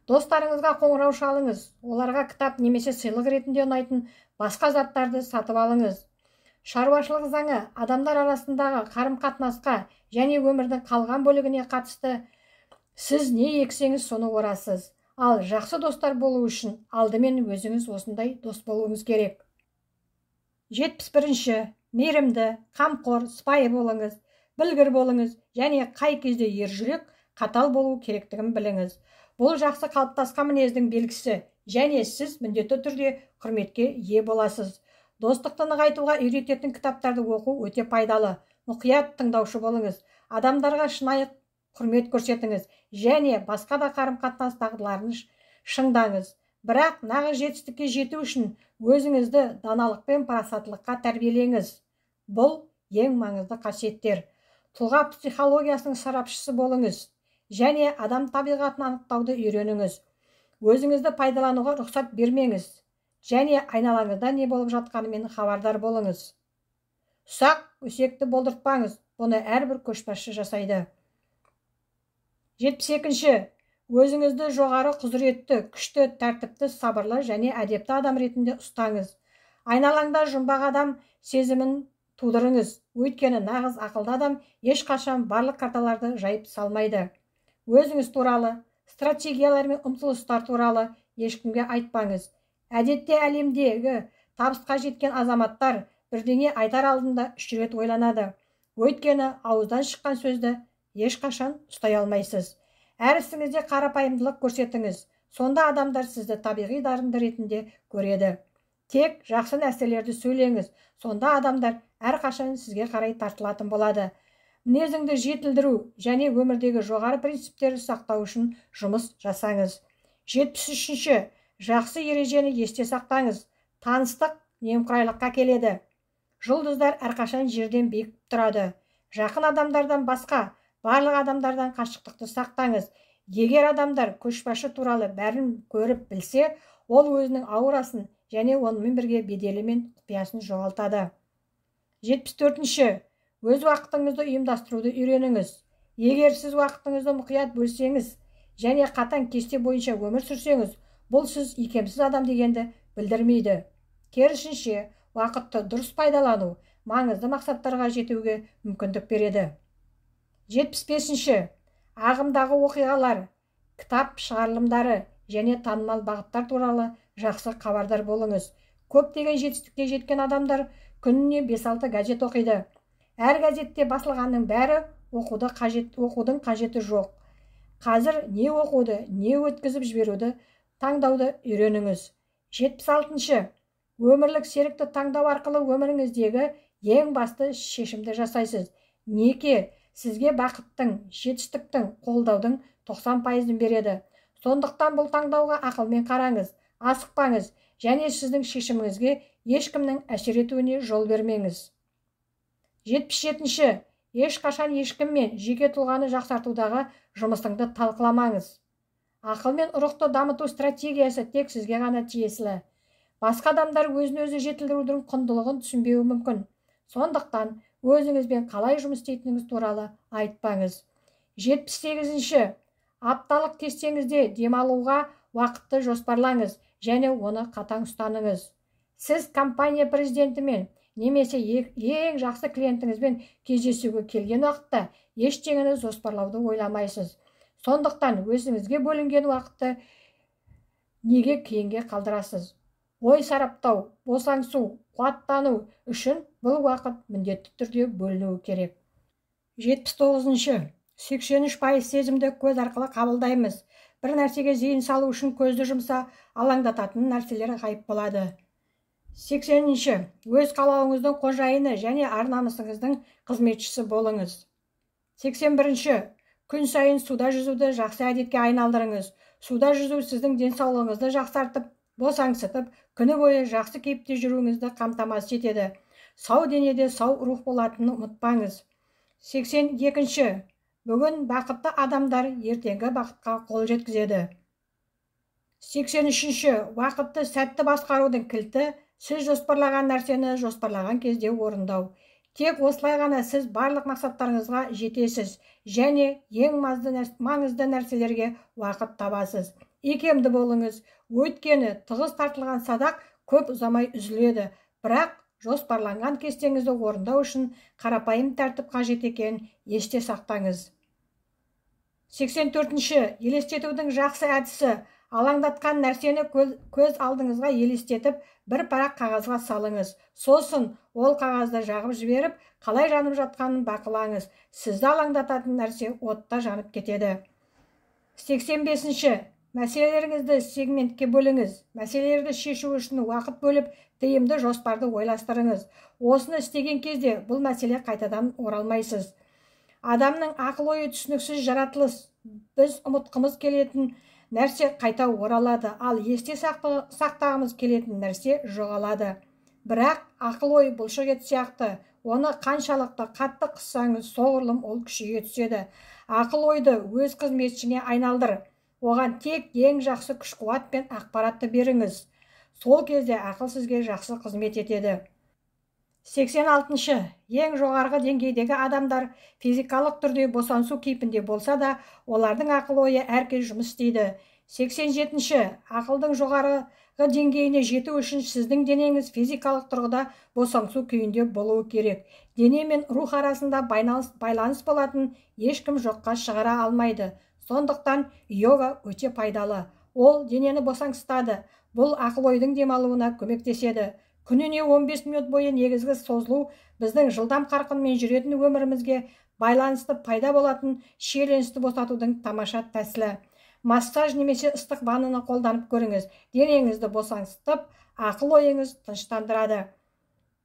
Достарыңызға қоңырау шалыңыз, оларға кітап немесе сыйлық ретінде ұнайтын басқа заттарды сатып алыңыз. Шаруашылық заңы адамдар арасындағы қарым-қатынасқа және өмірдің қалған бөлігіне қатысты. Сіз не ексеңіз, соны орасыз. Ал жақсы достар болу үшін алдымен өзіңіз осындай дос болуыңыз керек. 71. Мейірімді, қамқор, сыпайы болыңыз, білгір болыңыз және қай кезде ержүрек, қатал болу керектігін біліңіз. Бұл жақсы қалыптасқан мінездің белгісі және сіз міндетті түрде құрметке ие боласыз. Достықты нығайтуға үйрететін кітаптарды оқу өте пайдалы. Мұқият тыңдаушы болыңыз, адамдарға шынайы құрмет көрсетіңіз және басқа да қарым-қатынас дағдыларын шыңдаңыз. Бірақ нағыз жетістікке жету үшін өзіңізді даналық пен парасаттылыққа тәрбиелеңіз. Бұл ең маңызды қасиеттер. Тұлға психологиясының сарапшысы болыңыз және адам табиғатын анықтауды үйреніңіз. Өзіңізді пайдалануға рұқсат бермеңіз және айналаңызда не болып жатқанымен хабардар болыңыз. Ұсақ өсекті болдыртпаңыз, бұны әрбір көшбасшы жасайды. 72. Өзіңізді жоғары құзыретті, күшті, тәртіпті, сабырлы және әдепті адам ретінде ұстаңыз. Айналаңда жұмбақ адам сезімін тудырыңыз, өйткені нағыз ақылды адам ешқашан барлық карталарды жайып салмайды. Өзіңіз туралы, стратегиялар мен ұмтылыстар туралы ешкімге айтпаңыз. Әдетте әлемдегі табысқа жеткен азаматтар бірдеңе айтар алдында 3 рет ойланады. Өйткені ауыздан шыққан сөзді ешқашан ұстай алмайсыз. Әр ісіңізде қарапайымдылық көрсетіңіз. Сонда адамдар сізді табиғи дарынды ретінде көреді. Тек жақсы нәрселерді сөйлеңіз. Сонда адамдар әрқашан сізге қарай тартылатын болады. Мінезіңді жетілдіру және өмірдегі жоғары принциптерді сақтау үшін жұмыс жасаңыз. 73. Жақсы ережені есте сақтаңыз. Таныстық немқұрайлыққа келеді. Жұлдыздар әрқашан жерден биік тұрады. Жақын адамдардан басқа барлық адамдардан қашықтықты сақтаңыз. Егер адамдар көшбасшы туралы бәрін көріп білсе, ол өзінің аурасын және онымен бірге беделі мен құпиясын жоғалтады. 74. Өз уақытыңызды ұйымдастыруды үйреніңіз. Егер сіз уақытыңызды мұқият бөлсеңіз және қатаң кесте бойынша өмір сүрсеңіз, бұл сіз икемсіз адам дегенді білдірмейді. Керісінше, уақытты дұрыс пайдалану маңызды мақсаттарға жетуге мүмкіндік береді. 75. Ағымдағы оқиғалар, кітап шығарылымдары және танымал бағыттар туралы жақсы хабардар болыңыз. Көптеген жетістікке жеткен адамдар күніне 5-6 газет оқиды. Әр газетте басылғанның бәрі оқудың қажеті жоқ. Қазір не оқуды, не өткізіп жіберуді таңдауды үйреніңіз. 76. Өмірлік серікті таңдау арқылы өміріңіздегі ең басты шешімді жасайсыз. Неке сізге бақыттың, жетістіктің, қолдаудың 90%-ін береді. Сондықтан бұл таңдауға ақылмен қараңыз, асықпаңыз және сіздің шешіміңізге ешкімнің әсер етуіне жол бермеңіз. 77. Ешқашан ешкіммен жеке тұлғаны жақсартудағы жұмысыңды талқыламаңыз. Ақыл мен ұрықты дамыту стратегиясы тек сізге ғана тиесілі. Басқа адамдар өзін-өзі жетілдірудің құндылығын түсінбеуі мүмкін. Сондықтан өзіңізбен қалай жұмыс істейтініңіз туралы айтпаңыз. 78. Апталық кестеңізде демалуға уақытты жоспарлаңыз және оны қатаң ұстаныңыз. Сіз компания президентімен немесе ең жақсы клиентіңізбен кездесуге келген уақытта ештеңені жоспарлауды ойламайсыз. Сондықтан өзіңізге бөлінген уақытты неге кейінге қалдырасыз? Ой сараптау, босаңсу, қуаттану үшін бұл уақыт міндетті түрде бөлінуі керек. 79. 83% сезімді көз арқылы қабылдаймыз. Бір нәрсеге зейін салу үшін көзді жұмса, алаңдататын нәрселер ғайып болады. 80. Өз қалауыңыздың қожайыны және ар-намысыңыздың қызметшісі болыңыз. 81. Күн сайын суда жүзуді жақсы әдетке айналдырыңыз. Суда жүзу сіздің денсаулығыңызды жақсартып, босаңсытып, күні бойы жақсы кейіпте жүруіңізді қамтамасыз етеді. Сау денеде сау рух болатынын ұмытпаңыз. 82. Бүгін бақытты адамдар ертеңгі бақытқа қол жеткізеді. 83-ші уақытты сәтті басқарудың кілті сіз жоспарлаған нәрсені жоспарлаған кезде орындау. Тек осылай ғана сіз барлық мақсаттарыңызға жетесіз және ең маңызды нәрселерге уақыт табасыз. Икемді болыңыз, өйткені тығыз тартылған садақ көп ұзамай үзіледі, бірақ жоспарланған кестеңізді орындау үшін қарапайым тәртіп қажет екенін есте сақтаңыз. 84-ші елестетудің жақсы әдісі: алаңдатқан нәрсені көз алдыңызға елестетіп, бір парақ қағазға салыңыз. Сосын ол қағазды жағып жіберіп, қалай жанып жатқанын бақылаңыз. Сізді алаңдататын нәрсе отта жанып кетеді. 85-ші мәселелеріңізді сегментке бөліңіз. Мәселелерді шешу үшін уақыт бөліп, тиімді жоспарды ойластырыңыз. Осыны істеген кезде бұл мәселе қайтадан оралмайсыз. Адамның ақыл-ойы түсініксіз жаратылыс. Біз ұмытқымыз келетін нәрсе қайта оралады, ал есте сақтағымыз келетін нәрсе жоғалады. Бірақ ақыл-ой бұлшық ет сияқты, оны қаншалықты қатты қыссаңыз, соғұрлым ол күшейе түседі. Ақыл-ойды өз қызметшіңе айналдыр. Оған тек ең жақсы күш-қуат пен ақпаратты беріңіз. Сол кезде ақыл сізге жақсы қызмет етеді. 86-шы ең жоғарғы деңгейдегі адамдар физикалық түрде босаңсу кейпінде болса да, олардың ақыл-ойы әркез жұмыс істейді. 87-ші ақылдың жоғарғы деңгейіне жету үшін сіздің денеңіз физикалық тұрғыда босаңсу күйінде болуы керек. Дене мен рух арасында байланыс болатын ешкім жоққа шығара алмайды. Сондықтан йога өте пайдалы. Ол денені босаңсытады. Бұл ақыл-ойдың демалуына көмектеседі. Күніне 15 минут бойы негізгі созылу біздің жылдам қарқынмен жүретін өмірімізге байланысты пайда болатын шиеленісті босатудың тамаша тәсілі. Массаж немесе ыстық ваннаны қолданып көріңіз. Денеңізді босаңсытып, ақыл-ойыңыз тыныштандырады.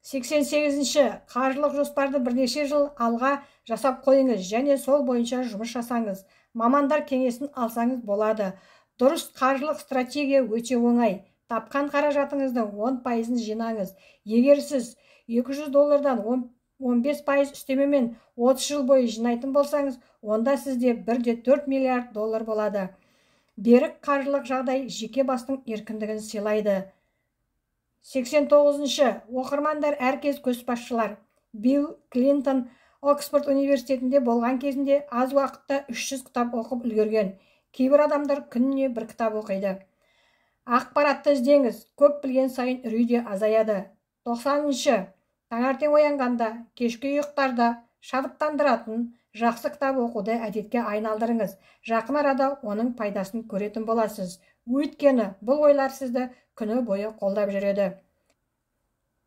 88-ші қаржылық жоспарды бірнеше жыл алға жасап қойыңыз және сол бойынша жұмыс жасаңыз. Мамандар кеңесін алсаңыз болады. Дұрыс қаржылық стратегия өте оңай. Тапқан қаражатыңыздың 10%-ын жинаңыз. Егер сіз $200 15% үстемемен 30 жыл бойы жинайтын болсаңыз, онда сізде $1,4 миллиард болады. Берік қаржылық жағдай жеке бастың еркіндігін сыйлайды. 89-шы оқырмандар әркез көшбасшылар. Билл Клинтон Оксфорд университетінде болған кезінде аз уақытта 300 кітап оқып үлгерген. Кейбір адамдар күніне бір кітап оқиды. Ақпаратты іздеңіз, көп білген сайын үрей де азаяды. 90-шы таңертең оянғанда, кешкі ұйықтарда шабыттандыратын жақсы кітап оқуды әдетке айналдырыңыз. Жақын арада оның пайдасын көретін боласыз. Өйткені бұл ойлар сізді күні бойы қолдап жүреді.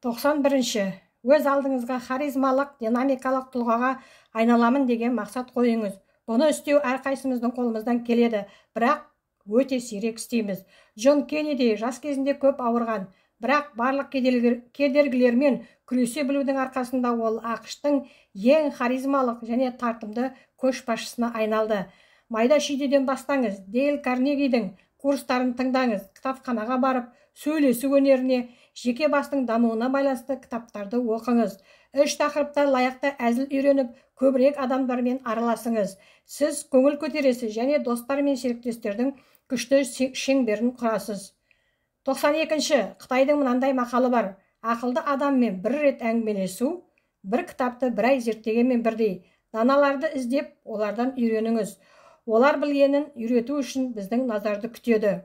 91-ші өз алдыңызға харизмалық, динамикалық тұлғаға айналамын деген мақсат қойыңыз. Бұны істеу әрқайсымыздың қолымыздан келеді, бірақ өте сирек істейміз. Джон Кеннеди жас кезінде көп ауырған, бірақ барлық кедергілермен күресе білудің арқасында ол ақш-тың ең харизмалық және тартымды көшбасшысына айналды. Майда шүйдеден бастаңыз, Дейл Карнегидің курстарын тыңдаңыз, кітапханаға барып, сөйлесу өнеріне, жеке бастың дамуына байланысты кітаптарды оқыңыз. 3 тақырыпта лайықты әзіл үйреніп, көбірек адамдармен араласыңыз. Сіз көңіл көтересіз және достар мен серіктестердің күшті шеңберін құрасыз. 92-ші Қытайдың мынандай мақалы бар: ақылды адаммен бір рет әңгімелесу, бір кітапты бір ай зерттегенмен бірдей. Даналарды іздеп, олардан үйреніңіз. Олар білгенін үйрету үшін біздің назарды күтеді.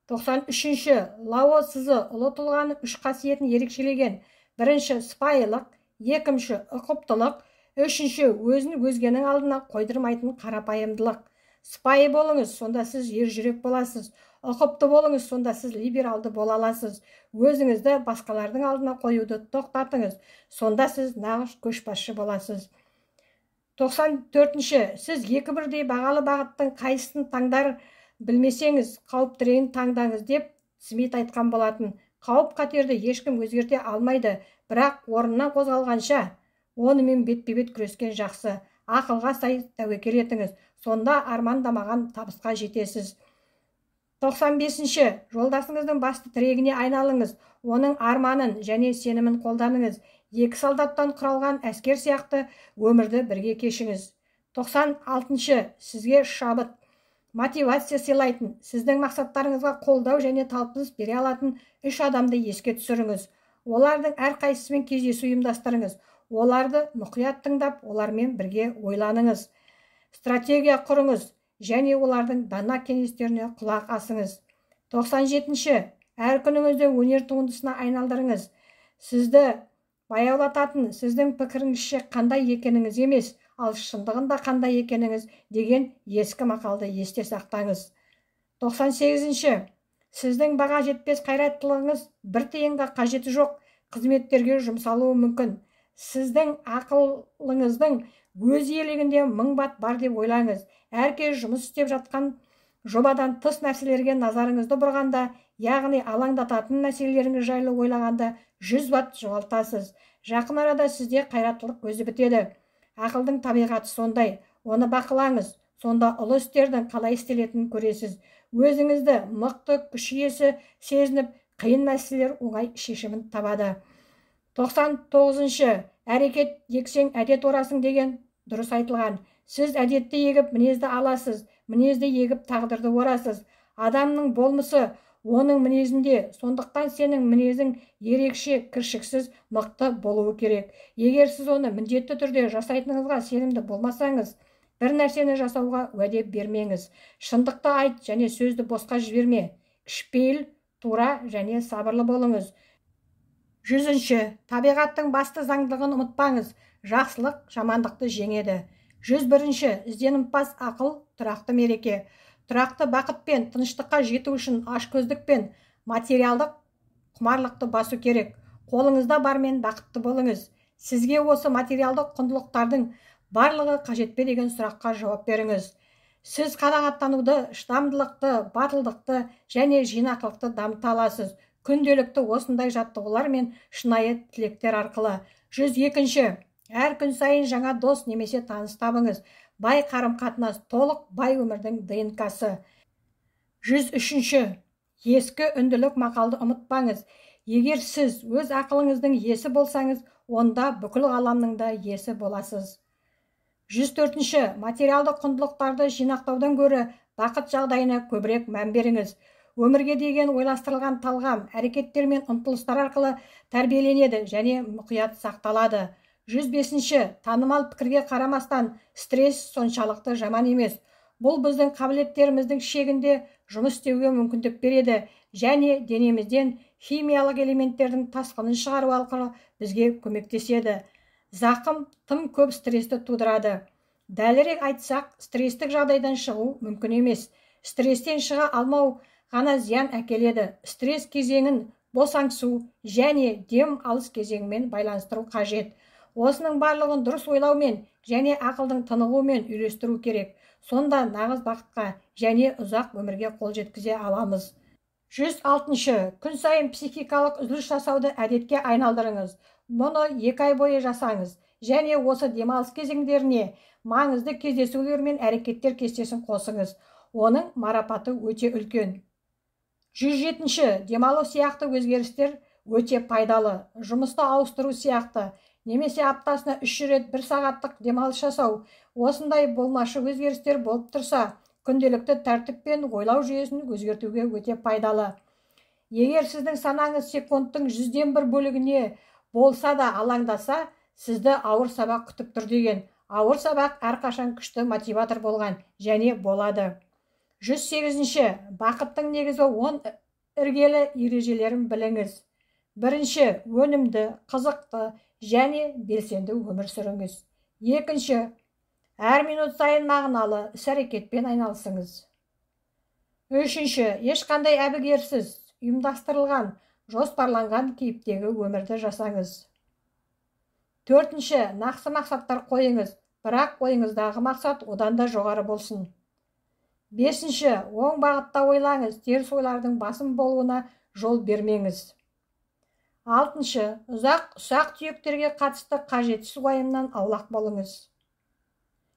93-ші Лао Цзы ұлы тұлғаның 3 қасиетін ерекшелеген. Бірінші сыпайылық, екінші ұқыптылық, үшінші өзін өзгенің алдына қойдырмайтын қарапайымдылық. Сыпайы болыңыз, сонда сіз ержүрек боласыз. Ұқыпты болыңыз, сонда сіз либералды бола аласыз. Өзіңізді басқалардың алдына қоюды тоқтатыңыз, сонда сіз нағыз көшбасшы боласыз. 94-ші сіз екі бірдей бағалы бағыттың қайсысын таңдар білмесеңіз, қауіптірегін таңдаңыз деп Смит айтқан болатын. Қауіп қатерді ешкім өзгерте алмайды, бірақ орнынан қозғалғанша онымен бетпе-бет күрескен жақсы. Ақылға сай тәуекел етіңіз, сонда армандамаған табысқа жетесіз. 95-ші жолдасыңыздың басты тірегіне айналыңыз, оның арманын және сенімін қолданыңыз. Екі солдаттан құралған әскер сияқты өмірді бірге кешіңіз. 96. Сізге шабыт, мотивация сыйлайтын, сіздің мақсаттарыңызға қолдау және талпыныс бере алатын 3 адамды еске түсіріңіз. Олардың әрқайсысымен кездесу ұйымдастырыңыз. Оларды мұқият тыңдап, олармен бірге ойланыңыз. Стратегия құрыңыз және олардың дана кеңестеріне құлақ асыңыз. 97. Әр күніңізді өнер туындысына айналдырыңыз. Сізді баяулататын сіздің пікіріңізше қандай екеніңіз емес, ал шындығында қандай екеніңіз деген ескі мақалды есте сақтаңыз. 98. Сіздің баға жетпес қайраттылығыңыз бір тиынға қажеті жоқ қызметтерге жұмсалуы мүмкін. Сіздің ақылыңыздың өз иелігінде 1000 бат бар деп ойлаңыз. Әркез жұмыс істеп жатқан жобадан тыс нәрселерге назарыңызды бұрғанда, яғни алаңдататын мәселелеріңіз жайлы ойлағанда 100 бат жоғалтасыз. Жақын арада сізде қайраттылық көзі бітеді. Ақылдың табиғаты сондай. Оны бақылаңыз. Сонда ұлы істердің қалай істелетінін көресіз. Өзіңізді мықты, күш иесі сезініп, қиын мәселелер оңай шешімін табады. 99. Әрекет ексең әдет орасың деген дұрыс айтылған. Сіз әдетті егіп мінезді аласыз, мінезді егіп тағдырды орасыз. Адамның болмысы оның мінезінде, сондықтан сенің мінезің ерекше, кіршіксіз, мықты болуы керек. Егер сіз оны міндетті түрде жасайтыныңызға сенімді болмасаңыз, бір нәрсені жасауға уәде бермеңіз. Шындықты айт және сөзді босқа жіберме. Кішіпейіл, тура және сабырлы болыңыз. 100. Табиғаттың басты заңдылығын ұмытпаңыз. Жақсылық жамандықты жеңеді. 101. Ізденімпаз ақыл, тұрақты мереке. Тұрақты бақыт пен тыныштыққа жету үшін ашкөздік пен материалдық құмарлықты басу керек. Қолыңызда бармен бақытты болыңыз. Сізге осы материалдық құндылықтардың барлығы қажет пе деген сұраққа жауап беріңіз. Сіз қанағаттануды, шыдамдылықты, батылдықты және жинақылықты дамыта аласыз. Күнделікті осындай жаттығулар мен шынайы тілектер арқылы. 102. Әр күн сайын жаңа дос немесе таныс табыңыз. Бай қарым-қатынас толық бай өмірдің ДНК-сы. 103. Ескі үнділік мақалды ұмытпаңыз. Егер сіз өз ақылыңыздың иесі болсаңыз, онда бүкіл ғаламның да иесі боласыз. 104. Материалды құндылықтарды жинақтаудан гөрі бақыт жағдайына көбірек мән беріңіз. Өмірге деген ойластырылған талғам, әрекеттер мен ұмтылыстар арқылы тәрбиеленеді және мұқият сақталады. 105. Танымал пікірге қарамастан, стресс соншалықты жаман емес. Бұл біздің қабілеттеріміздің шегінде жұмыс істеуге мүмкіндік береді және денемізден химиялық элементтердің тасқынын шығару арқылы бізге көмектеседі. Зақым тым көп стрессті тудырады. Дәлірек айтсақ, стресстік жағдайдан шығу мүмкін емес. Стресстен шыға алмау ғана зиян әкеледі. Стресс кезеңін босаңсу және дем алыс кезеңімен байланыстыру қажет. Осының барлығын дұрыс ойлаумен және ақылдың тынығуымен үйлестіру керек. Сонда нағыз бақытқа және ұзақ өмірге қол жеткізе аламыз. 106. Күн сайын психикалық үзіліс жасауды әдетке айналдырыңыз. Мұны 2 ай бойы жасаңыз және осы демалыс кезеңдеріне маңызды кездесулер мен әрекеттер кестесін қосыңыз. Оның марапаты өте үлкен. 107. Демалу сияқты өзгерістер өте пайдалы. Жұмысты ауыстыру сияқты, немесе аптасына 3 рет 1 сағаттық демалыс жасау. Осындай болмашы өзгерістер болып тұрса, күнделікті тәртіп пен ойлау жүйесін өзгертуге өте пайдалы. Егер сіздің санаңыз секундтың 100-ден 1 бөлігіне болса да алаңдаса, сізді ауыр сабақ күтіп тұр деген. Ауыр сабақ әрқашан күшті мотиватор болған және болады. 108. Бақыттың негізі 10 іргелі ережелерін біліңіз. 1. Өнімді, қызықты және белсенді өмір сүріңіз. 2. Әр минут сайын мағыналы іс-әрекетпен айналысыңыз. 3. Ешқандай әбігерсіз, ұйымдастырылған, жоспарланған кейіптегі өмірді жасаңыз. 4. Нақты мақсаттар қойыңыз, бірақ ойыңыздағы мақсат одан да жоғары болсын. 5. Оң бағытта ойлаңыз, теріс ойлардың басым болуына жол бермеңіз. 6. Ұсақ түйектерге қатысты қажетсіз уайымнан аулақ болыңыз.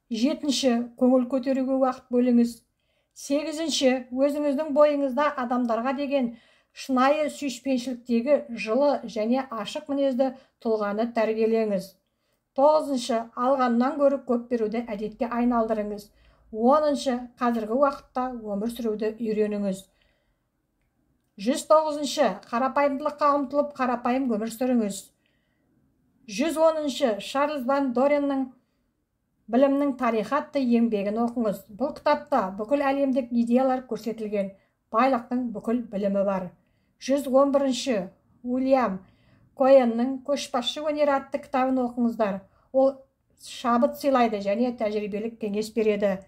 7. Көңіл көтеруге уақыт бөліңіз. 8. Өзіңіздің бойыңызда адамдарға деген шынайы сүйіспеншіліктегі жылы және ашық мінезді тұлғаны тәрбиелеңіз. 9-шы, алғаннан көрі көп беруді әдетке айналдырыңыз. 10-шы, қазіргі уақытта өмір сүруді үйреніңіз. 109-шы, қарапайымдылыққа ұмтылып, қарапайым өмір сүріңіз. 110-шы, Шарлз Ван Дореннің білімнің тарихы атты еңбегін оқыңыз. Бұл кітапта бүкіл әлемдік идеялар көрсетілген, байлықтың бүкіл білімі бар. 111-шы, Уильям Коэннің көшбасшы өнері атты кітабын оқыңыздар. Ол шабыт сыйлайды және тәжірибелік кеңес береді.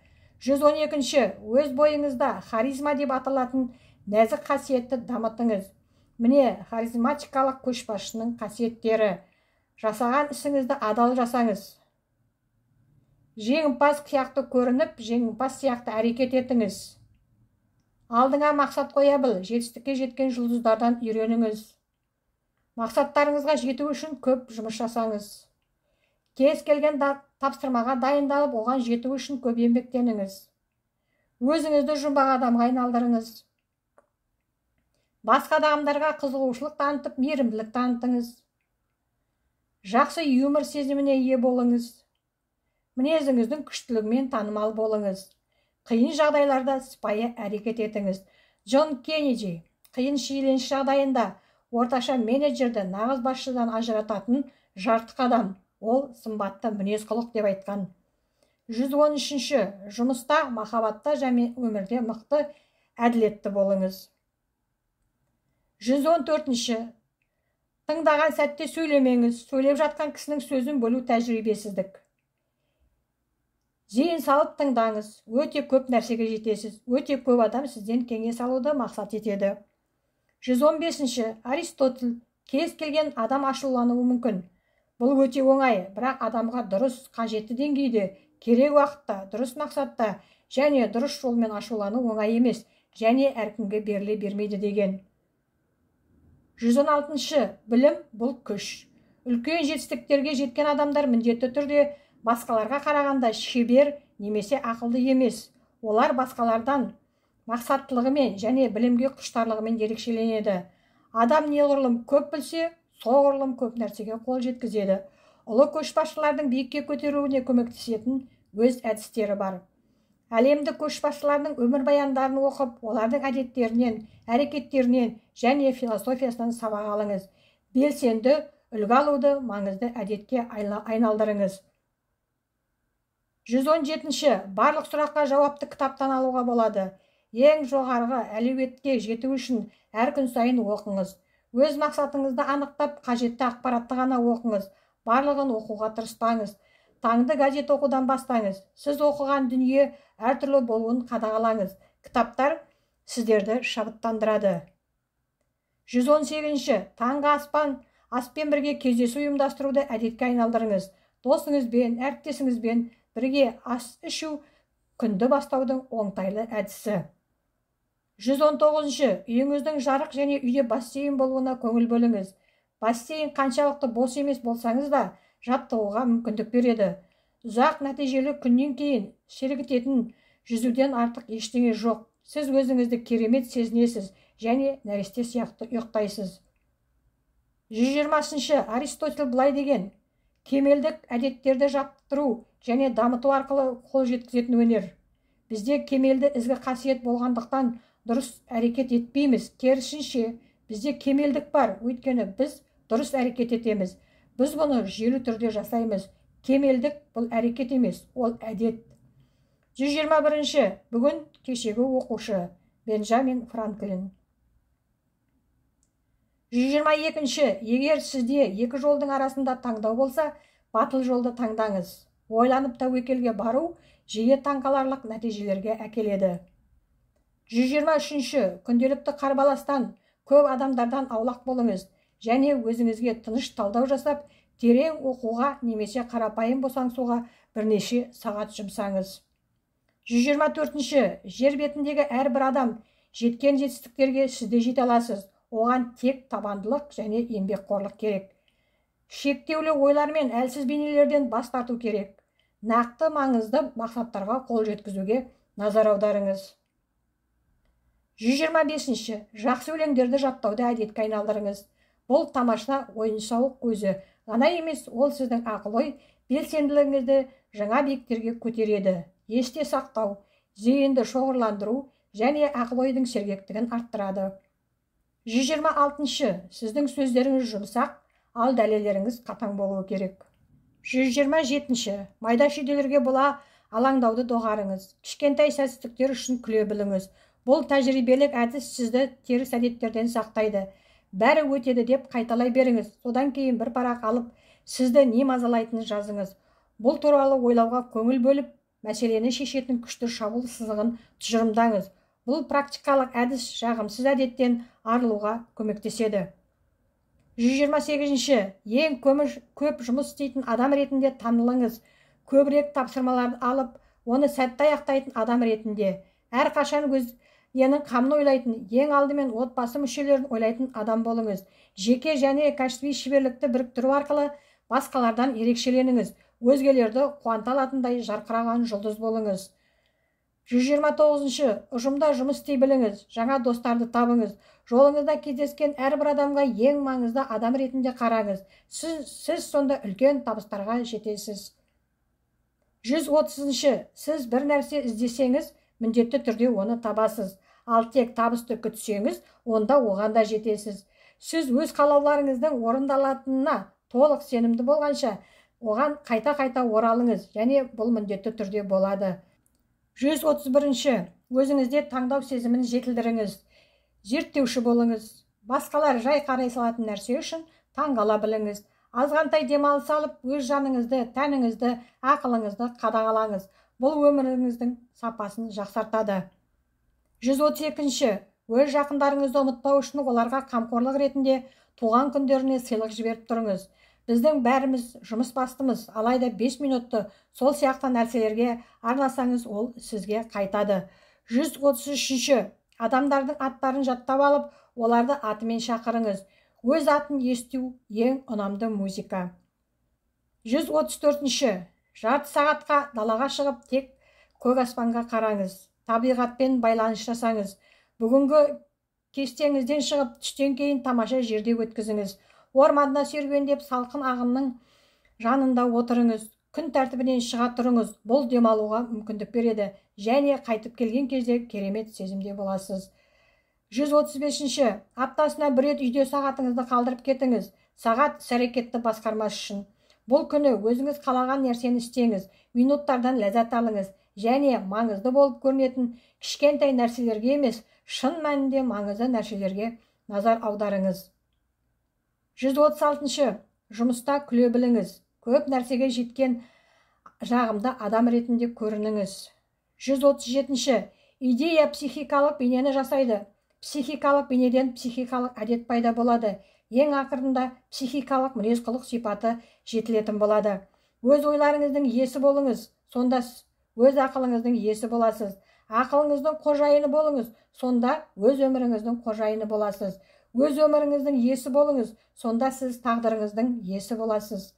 112-ші, өз бойыңызда харизма деп аталатын нәзік қасиетті дамытыңыз. Міне, харизматикалық көшбасшының қасиеттері. Жасаған ісіңізді адал жасаңыз. Жеңімпаз сияқты көрініп, жеңімпаз сияқты әрекет етіңіз. Алдыңа мақсат қоя біл, жетістікке жеткен жұлдыздардан үйреніңіз. Мақсаттарыңызға жету үшін көп жұмыс жасаңыз. Кез келген тапсырмаға дайындалып, оған жету үшін көп еңбектеніңіз. Өзіңізді жұмбақ адамға айналдырыңыз. Басқа адамдарға қызығушылық танытып, мейірімділік танытыңыз. Жақсы юмор сезіміне ие болыңыз. Мінезіңіздің күштілігімен танымал болыңыз. Қиын жағдайларда сыпайы әрекет етіңіз. Джон Кеннеди қиын шиеленіс жағдайында орташа менеджерді нағыз басшыдан ажырататын жарты адам. Ол сымбатты мінез құлық деп айтқан. 113-ші, жұмыста, махаббатта және өмірде мықты, әділетті болыңыз. 114-ші, тыңдаған сәтте сөйлемеңіз. Сөйлеп жатқан кісінің сөзін бөлу тәжірибесіздік. Зейін салып тыңдаңыз. Өте көп нәрсеге жетесіз. Өте көп адам сізден кеңес алуды мақсат етеді. 115-ші, Аристотель, кез келген адам ашулануы мүмкін. Бұл өте оңай, бірақ адамға дұрыс, қажетті деңгейде, керек уақытта, дұрыс мақсатта және дұрыс жолмен ашулану оңай емес, және әркімге беріле бермейді деген. 116-шы, білім бұл күш. Үлкен жетістіктерге жеткен адамдар міндетті түрде басқаларға қарағанда шебер немесе ақылды емес. Олар басқалардан мақсаттылығымен және білімге құштарлығымен ерекшеленеді. Адам неғұрлым көп білсе, соғұрлым көп нәрсеге қол жеткізеді. Ұлы көшбасшылардың биікке көтеруіне көмектесетін өз әдістері бар. Әлемді көшбасшылардың өмірбаяндарын оқып, олардың әдеттерінен, әрекеттерінен және философиясынан сабақ алыңыз. Белсенді үлгі алуды маңызды әдетке айналдырыңыз. 117-ші, барлық сұраққа жауапты кітаптан алуға болады. Ең жоғарғы әлеуетке жету үшін әр күн сайын оқыңыз. Өз мақсатыңызды анықтап, қажетті ақпаратты ғана оқыңыз. Барлығын оқуға тырыспаңыз. Таңды газет оқудан бастаңыз. Сіз оқыған дүние әртүрлі болуын қадағалаңыз. Кітаптар сіздерді шабыттандырады. 118-ші, таңғы аспен бірге кездесу ұйымдастыруды әдетке айналдырыңыз. Досыңызбен, әріптесіңізбен бірге ас ішу күнді бастаудың оңтайлы әдісі. 119-ші, үйіңіздің жарық және үйде бассейн болуына көңіл бөліңіз. Бассейн қаншалықты бос емес болсаңыз да, жаттығуға мүмкіндік береді. Ұзақ нәтижелі күннен кейін ширігітетін жүзуден артық ештеңе жоқ. Сіз өзіңізді керемет сезінесіз және нәресте сияқты ұйықтайсыз. 120-ші, Аристотель былай деген: кемелдік әдеттерді жаттықтыру және дамыту арқылы қол жеткізетін өнер. Бізде кемелді ізгі қасиет болғандықтан дұрыс әрекет етпейміз. Керісінше, бізде кемелдік бар, өйткені біз дұрыс әрекет етеміз. Біз бұны жүйелі түрде жасаймыз. Кемелдік бұл әрекет емес, ол әдет. 121-ші, бүгін кешегі оқушы, Бенджамин Франклин. 122-ші, егер сізде екі жолдың арасында таңдау болса, батыл жолды таңдаңыз. Ойланып тәуекелге бару жиі таңқаларлық нәтижелерге әкеледі. 123-ші, күнделікті қарбаластан, көп адамдардан аулақ болыңыз және өзіңізге тыныш талдау жасап, терең оқуға немесе қарапайым босаңсуға бірнеше сағат жұмсаңыз. 124-ші, жер бетіндегі әрбір адам жеткен жетістіктерге сіз де жете аласыз. Оған тек табандылық және еңбекқорлық керек. Шектеулі ойлар мен әлсіз бейнелерден бас тарту керек. Нақты маңызды мақсаттарға қол жеткізуге назар аударыңыз. 125-ші, жақсы өлеңдерді жаттауды әдетке айналдырыңыз. Бұл тамаша ойын-сауық көзі. ғана емес, ол сіздің ақыл-ой белсенділігіңізді жаңа биіктерге көтереді. Есте сақтау, зейінді шоғырландыру және ақыл-ойдың сергектігін арттырады. 126. Сіздің сөздеріңіз жұмсақ, ал дәлелдеріңіз қатаң болуы керек. 127. Майда шүйделерге бола алаңдауды доғарыңыз. Кішкентай сәтсіздіктер үшін күле біліңіз. Бұл тәжірибелік әдіс сізді теріс әдеттерден сақтайды. Бәрі өтеді деп қайталай беріңіз. Содан кейін бір парақ алып, сізді не мазалайтынын жазыңыз. Бұл туралы ойлауға көңіл бөліп, мәселені шешетін күшті шабуыл сызығын тұжырымдаңыз. Бұл практикалық әдіс жағымсыз әдеттен арылуға көмектеседі. 128. Ең көп жұмыс істейтін адам ретінде танылыңыз. Көбірек тапсырмаларды алып, оны сәтті аяқтайтын адам ретінде. Әрқашан өзгенің қамын ойлайтын, ең алдымен отбасы мүшелерін ойлайтын адам болыңыз. Жеке және кәсіби шеберлікті біріктіру арқылы басқалардан ерекшеленіңіз. Өзгелерді қуанта алатындай жарқыраған жұлдыз болыңыз. 129. Ұжымда жұмыс істей біліңіз. Жаңа достарды табыңыз. Жолыңызда кездескен әрбір адамға ең маңызды адам ретінде қараңыз. Сіз сонда үлкен табыстарға жетесіз. 130. Сіз бір нәрсе іздесеңіз, міндетті түрде оны табасыз. Ал тек табысты күтсеңіз, онда оған да жетесіз. Сіз өз қалауларыңыздың орындалатынына толық сенімді болғанша, оған қайта-қайта оралыңыз, және бұл міндетті түрде болады. 131. Өзіңізде таңдау сезімін жетілдіріңіз. Зерттеуші болыңыз. Басқалар жай қарай салатын нәрсе үшін таңғала біліңіз. Азғантай демалыс алып, өз жаныңызды, тәніңізді, ақылыңызды қадағалаңыз. Бұл өміріңіздің сапасын жақсартады. 132. Өз жақындарыңызды ұмытпау үшін оларға қамқорлық ретінде туған күндеріне сыйлық жіберіп тұрыңыз. Біздің бәріміз жұмыс бастымыз, алайда 5 минутты сол сияқты нәрселерге арнасаңыз, ол сізге қайтады. 133. Адамдардың аттарын жаттап алып, оларды атымен шақырыңыз. Өз атын есту ең ұнамды музыка. 134. Жарты сағатқа далаға шығып, тек көк аспанға қараңыз. Табиғатпен байланыс жасаңыз. Бүгінгі кестеңізден шығып, түстен кейін тамаша жерде өткізіңіз. Орманда серуендеп, салқын ағынның жанында отырыңыз. Күн тәртібінен шыға тұрыңыз. Бұл демалуға мүмкіндік береді, және қайтып келген кезде керемет сезімде боласыз. 135. Аптасына бір рет үйде сағатыңызды қалдырып кетіңіз. Сағат іс-әрекетті басқармас үшін. Бұл күні өзіңіз қалаған нәрсені істеңіз, минуттардан ләззат алыңыз, және маңызды болып көрінетін кішкентай нәрселерге емес, шын мәнінде маңызды нәрселерге назар аударыңыз. 136. Жұмыста күле біліңіз. Көп нәрсеге жеткен жағымды адам ретінде көрініңіз. 137. Идея психикалық бейнені жасайды. Психикалық бейнеден психикалық әдет пайда болады. Ең ақырында психикалық мінез-құлық сипаты жетілетін болады. Өз ойларыңыздың иесі болыңыз, сонда өз ақылыңыздың иесі боласыз. Ақылыңыздың қожайыны болыңыз, сонда өз өміріңіздің қожайыны боласыз. Өз өміріңіздің иесі болыңыз, сонда сіз тағдырыңыздың иесі боласыз.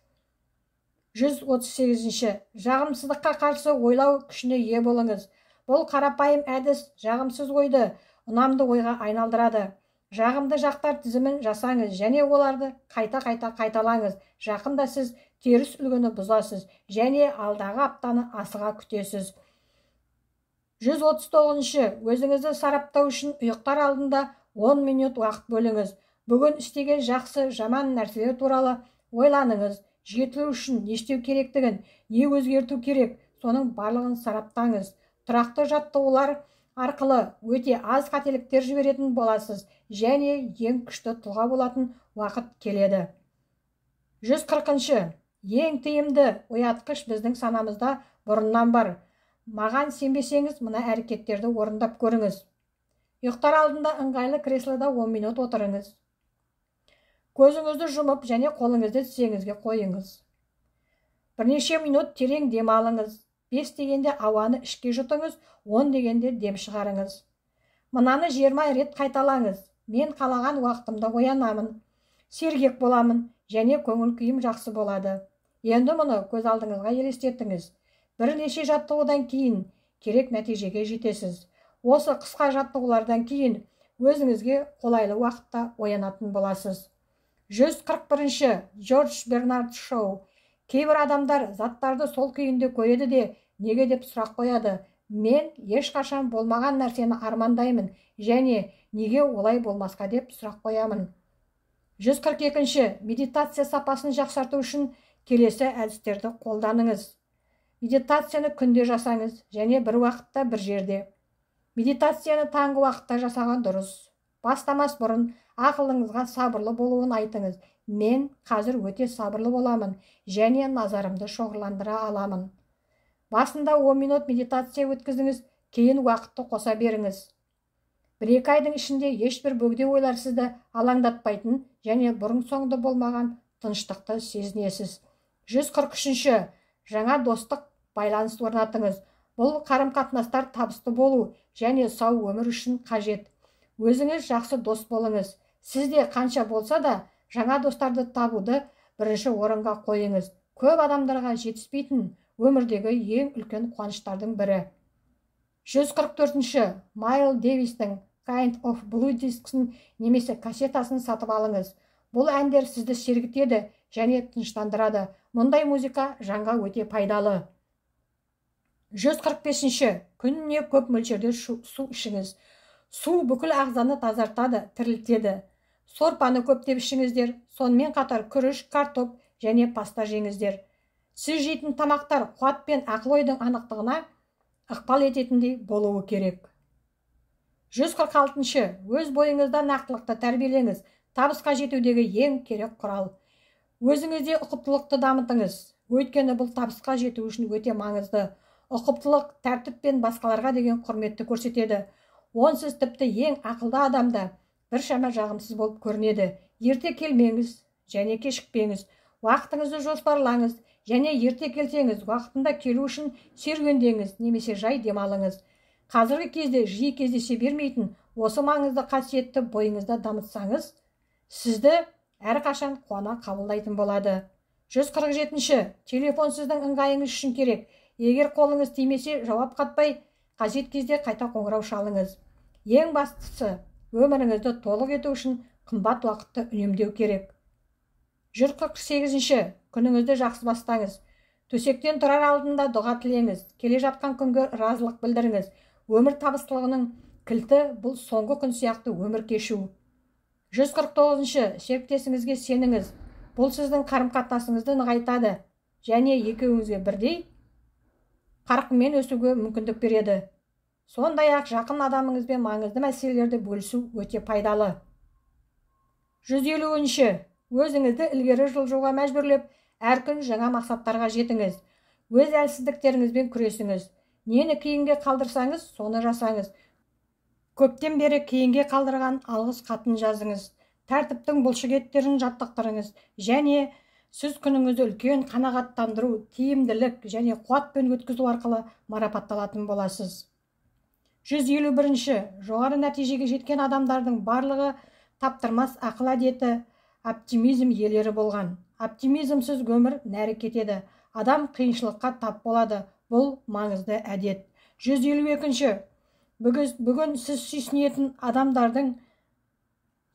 138. Жағымсыздыққа қарсы ойлау күшіне ие болыңыз. Бұл қарапайым әдіс жағымсыз ойды ұнамды ойға айналдырады. Жағымды жақтар тізімін жасаңыз, және оларды қайта-қайта қайталаңыз. Жақында сіз теріс үлгіні бұзасыз, және алдағы аптаны асыға күтесіз. 139. Өзіңізді сараптау үшін ұйықтар алдында 10 минут уақыт бөліңіз. Бүгін істеген жақсы, жаман нәрселер туралы ойланыңыз. Жетілу үшін не істеу керектігін, не өзгерту керек, соның барлығын сараптаңыз. Тұрақты жаттығулар арқылы өте аз қателіктер жіберетін боласыз, және ең күшті тұлға болатын уақыт келеді. 140. Ең тиімді оятқыш біздің санамызда бұрыннан бар. Маған сенбесеңіз, мына әрекеттерді орындап көріңіз. Ұйықтар алдында ыңғайлы креслода 10 минут отырыңыз. Көзіңізді жұмып және қолыңызды тізеңізге қойыңыз. Бірнеше минут терең дем алыңыз. 5 дегенде ауаны ішке жұтыңыз, 10 дегенде дем шығарыңыз. Мынаны 20 рет қайталаңыз. Мен қалаған уақытымда оянамын, сергек боламын, және көңіл күйім жақсы болады. Енді мұны көз алдыңызға елестетіңіз. Бірнеше жаттығудан кейін керек нәтижеге жетесіз. Осы қысқа жаттығулардан кейін өзіңізге қолайлы уақытта оянатын боласыз. 141. Джордж Бернард Шоу. Кейбір адамдар заттарды сол күйінде көреді де неге деп сұрақ қояды. Мен ешқашан болмаған нәрсені армандаймын және неге олай болмасқа деп сұрақ қоямын. 142. Медитация сапасын жақсарту үшін келесі әдістерді қолданыңыз. Медитацияны күнде жасаңыз және бір уақытта бір жерде. Медитацияны таңғы уақытта жасаған дұрыс. Бастамас бұрын ақылыңызға сабырлы болуын айтыңыз. Мен қазір өте сабырлы боламын және назарымды шоғырландыра аламын. Басында 10 минут медитация өткізіңіз, кейін уақытты қоса беріңіз. 1-2 айдың ішінде ешбір бөгде ойлар сізді алаңдатпайтын және бұрын соңды болмаған тыныштықты сезінесіз. 143. Жаңа достық байланыс орнатыңыз. Бұл қарым-қатынастар табысты болу және сау өмір үшін қажет. Өзіңіз жақсы дос болыңыз. Сізде қанша болса да жаңа достарды табуды бірінші орынға қойыңыз. Көп адамдарға жетіспейтін өмірдегі ең үлкен қуаныштардың бірі. 144. Майл Дэвистің Kind of Blue дискісін немесе кассетасын сатып алыңыз. Бұл әндер сізді сергітеді және тыныштандырады. Мұндай музыка жанға өте пайдалы. 145. Күніне көп мөлшерде су ішіңіз. Су бүкіл ағзаны тазартады, тірілтеді. Сорпаны көптеп ішіңіздер, сонымен қатар күріш, картоп және паста жеңіздер. Сіз жейтін тамақтар қуат пен ақыл-ойдың анықтығына ықпал ететіндей болуы керек. 146. Өз бойыңызда нақтылықты тәрбиелеңіз. Табысқа жетудегі ең керек құрал. Өзіңізде ұқыптылықты дамытыңыз. Өйткені бұл табысқа жету үшін өте маңызды. Ұқыптылық тәртіп пен басқаларға деген құрметті көрсетеді. Онсыз тіпті ең ақылды адамда біршама жағымсыз болып көрінеді. Ерте келмеңіз және кешікпеңіз. Уақытыңызды жоспарлаңыз және ерте келсеңіз, уақытында келу үшін серуендеңіз немесе жай демалыңыз. Қазіргі кезде жиі кездесе бермейтін осы маңызды қасиетті бойыңызда дамытсаңыз, сізді әрқашан қуана қабылдайтын болады. 147. Телефон сіздің ыңғайыңыз үшін керек. Егер қолыңыз тимесе, жауап қатпай, қажет кезде қайта қоңырау шалыңыз. Ең бастысы, өміріңізді толық ету үшін қымбат уақытты үнемдеу керек. 148. Күніңізді жақсы бастаңыз. Төсектен тұрар алдында дұға тілеңіз. Келе жатқан күнге разылық білдіріңіз. Өмір табыстылығының кілті бұл соңғы күн сияқты өмір кешу. 149. Серіктесіңізге сеніңіз. Бұл сіздің қарым-қатынасыңызды нығайтады және екеуіңізге бірдей қарқынмен өсуге мүмкіндік береді. Сондай-ақ жақын адамыңызбен маңызды мәселелерді бөлісу өте пайдалы. 150. Өзіңізді ілгері жылжуға мәжбүрлеп, әр күн жаңа мақсаттарға жетіңіз. Өз әлсіздіктеріңізбен күресіңіз. Нені кейінге қалдырсаңыз, соны жасаңыз. Көптен бері кейінге қалдырған алғыс хатын жазыңыз. Тәртіптің бұлшықеттерін жаттықтырыңыз және сіз күніңізді үлкен қанағаттандыру, тиімділік және қуатпен өткізу арқылы марапатталатын боласыз. 151. Жоғары нәтижеге жеткен адамдардың барлығы таптырмас ақыл әдеті, оптимизм иелері болған. Оптимизмсіз өмір нәрі кетеді. Адам қиыншылыққа тап болады. Бұл маңызды әдет. 152. Бүгін сіз сүйсінетін адамдардың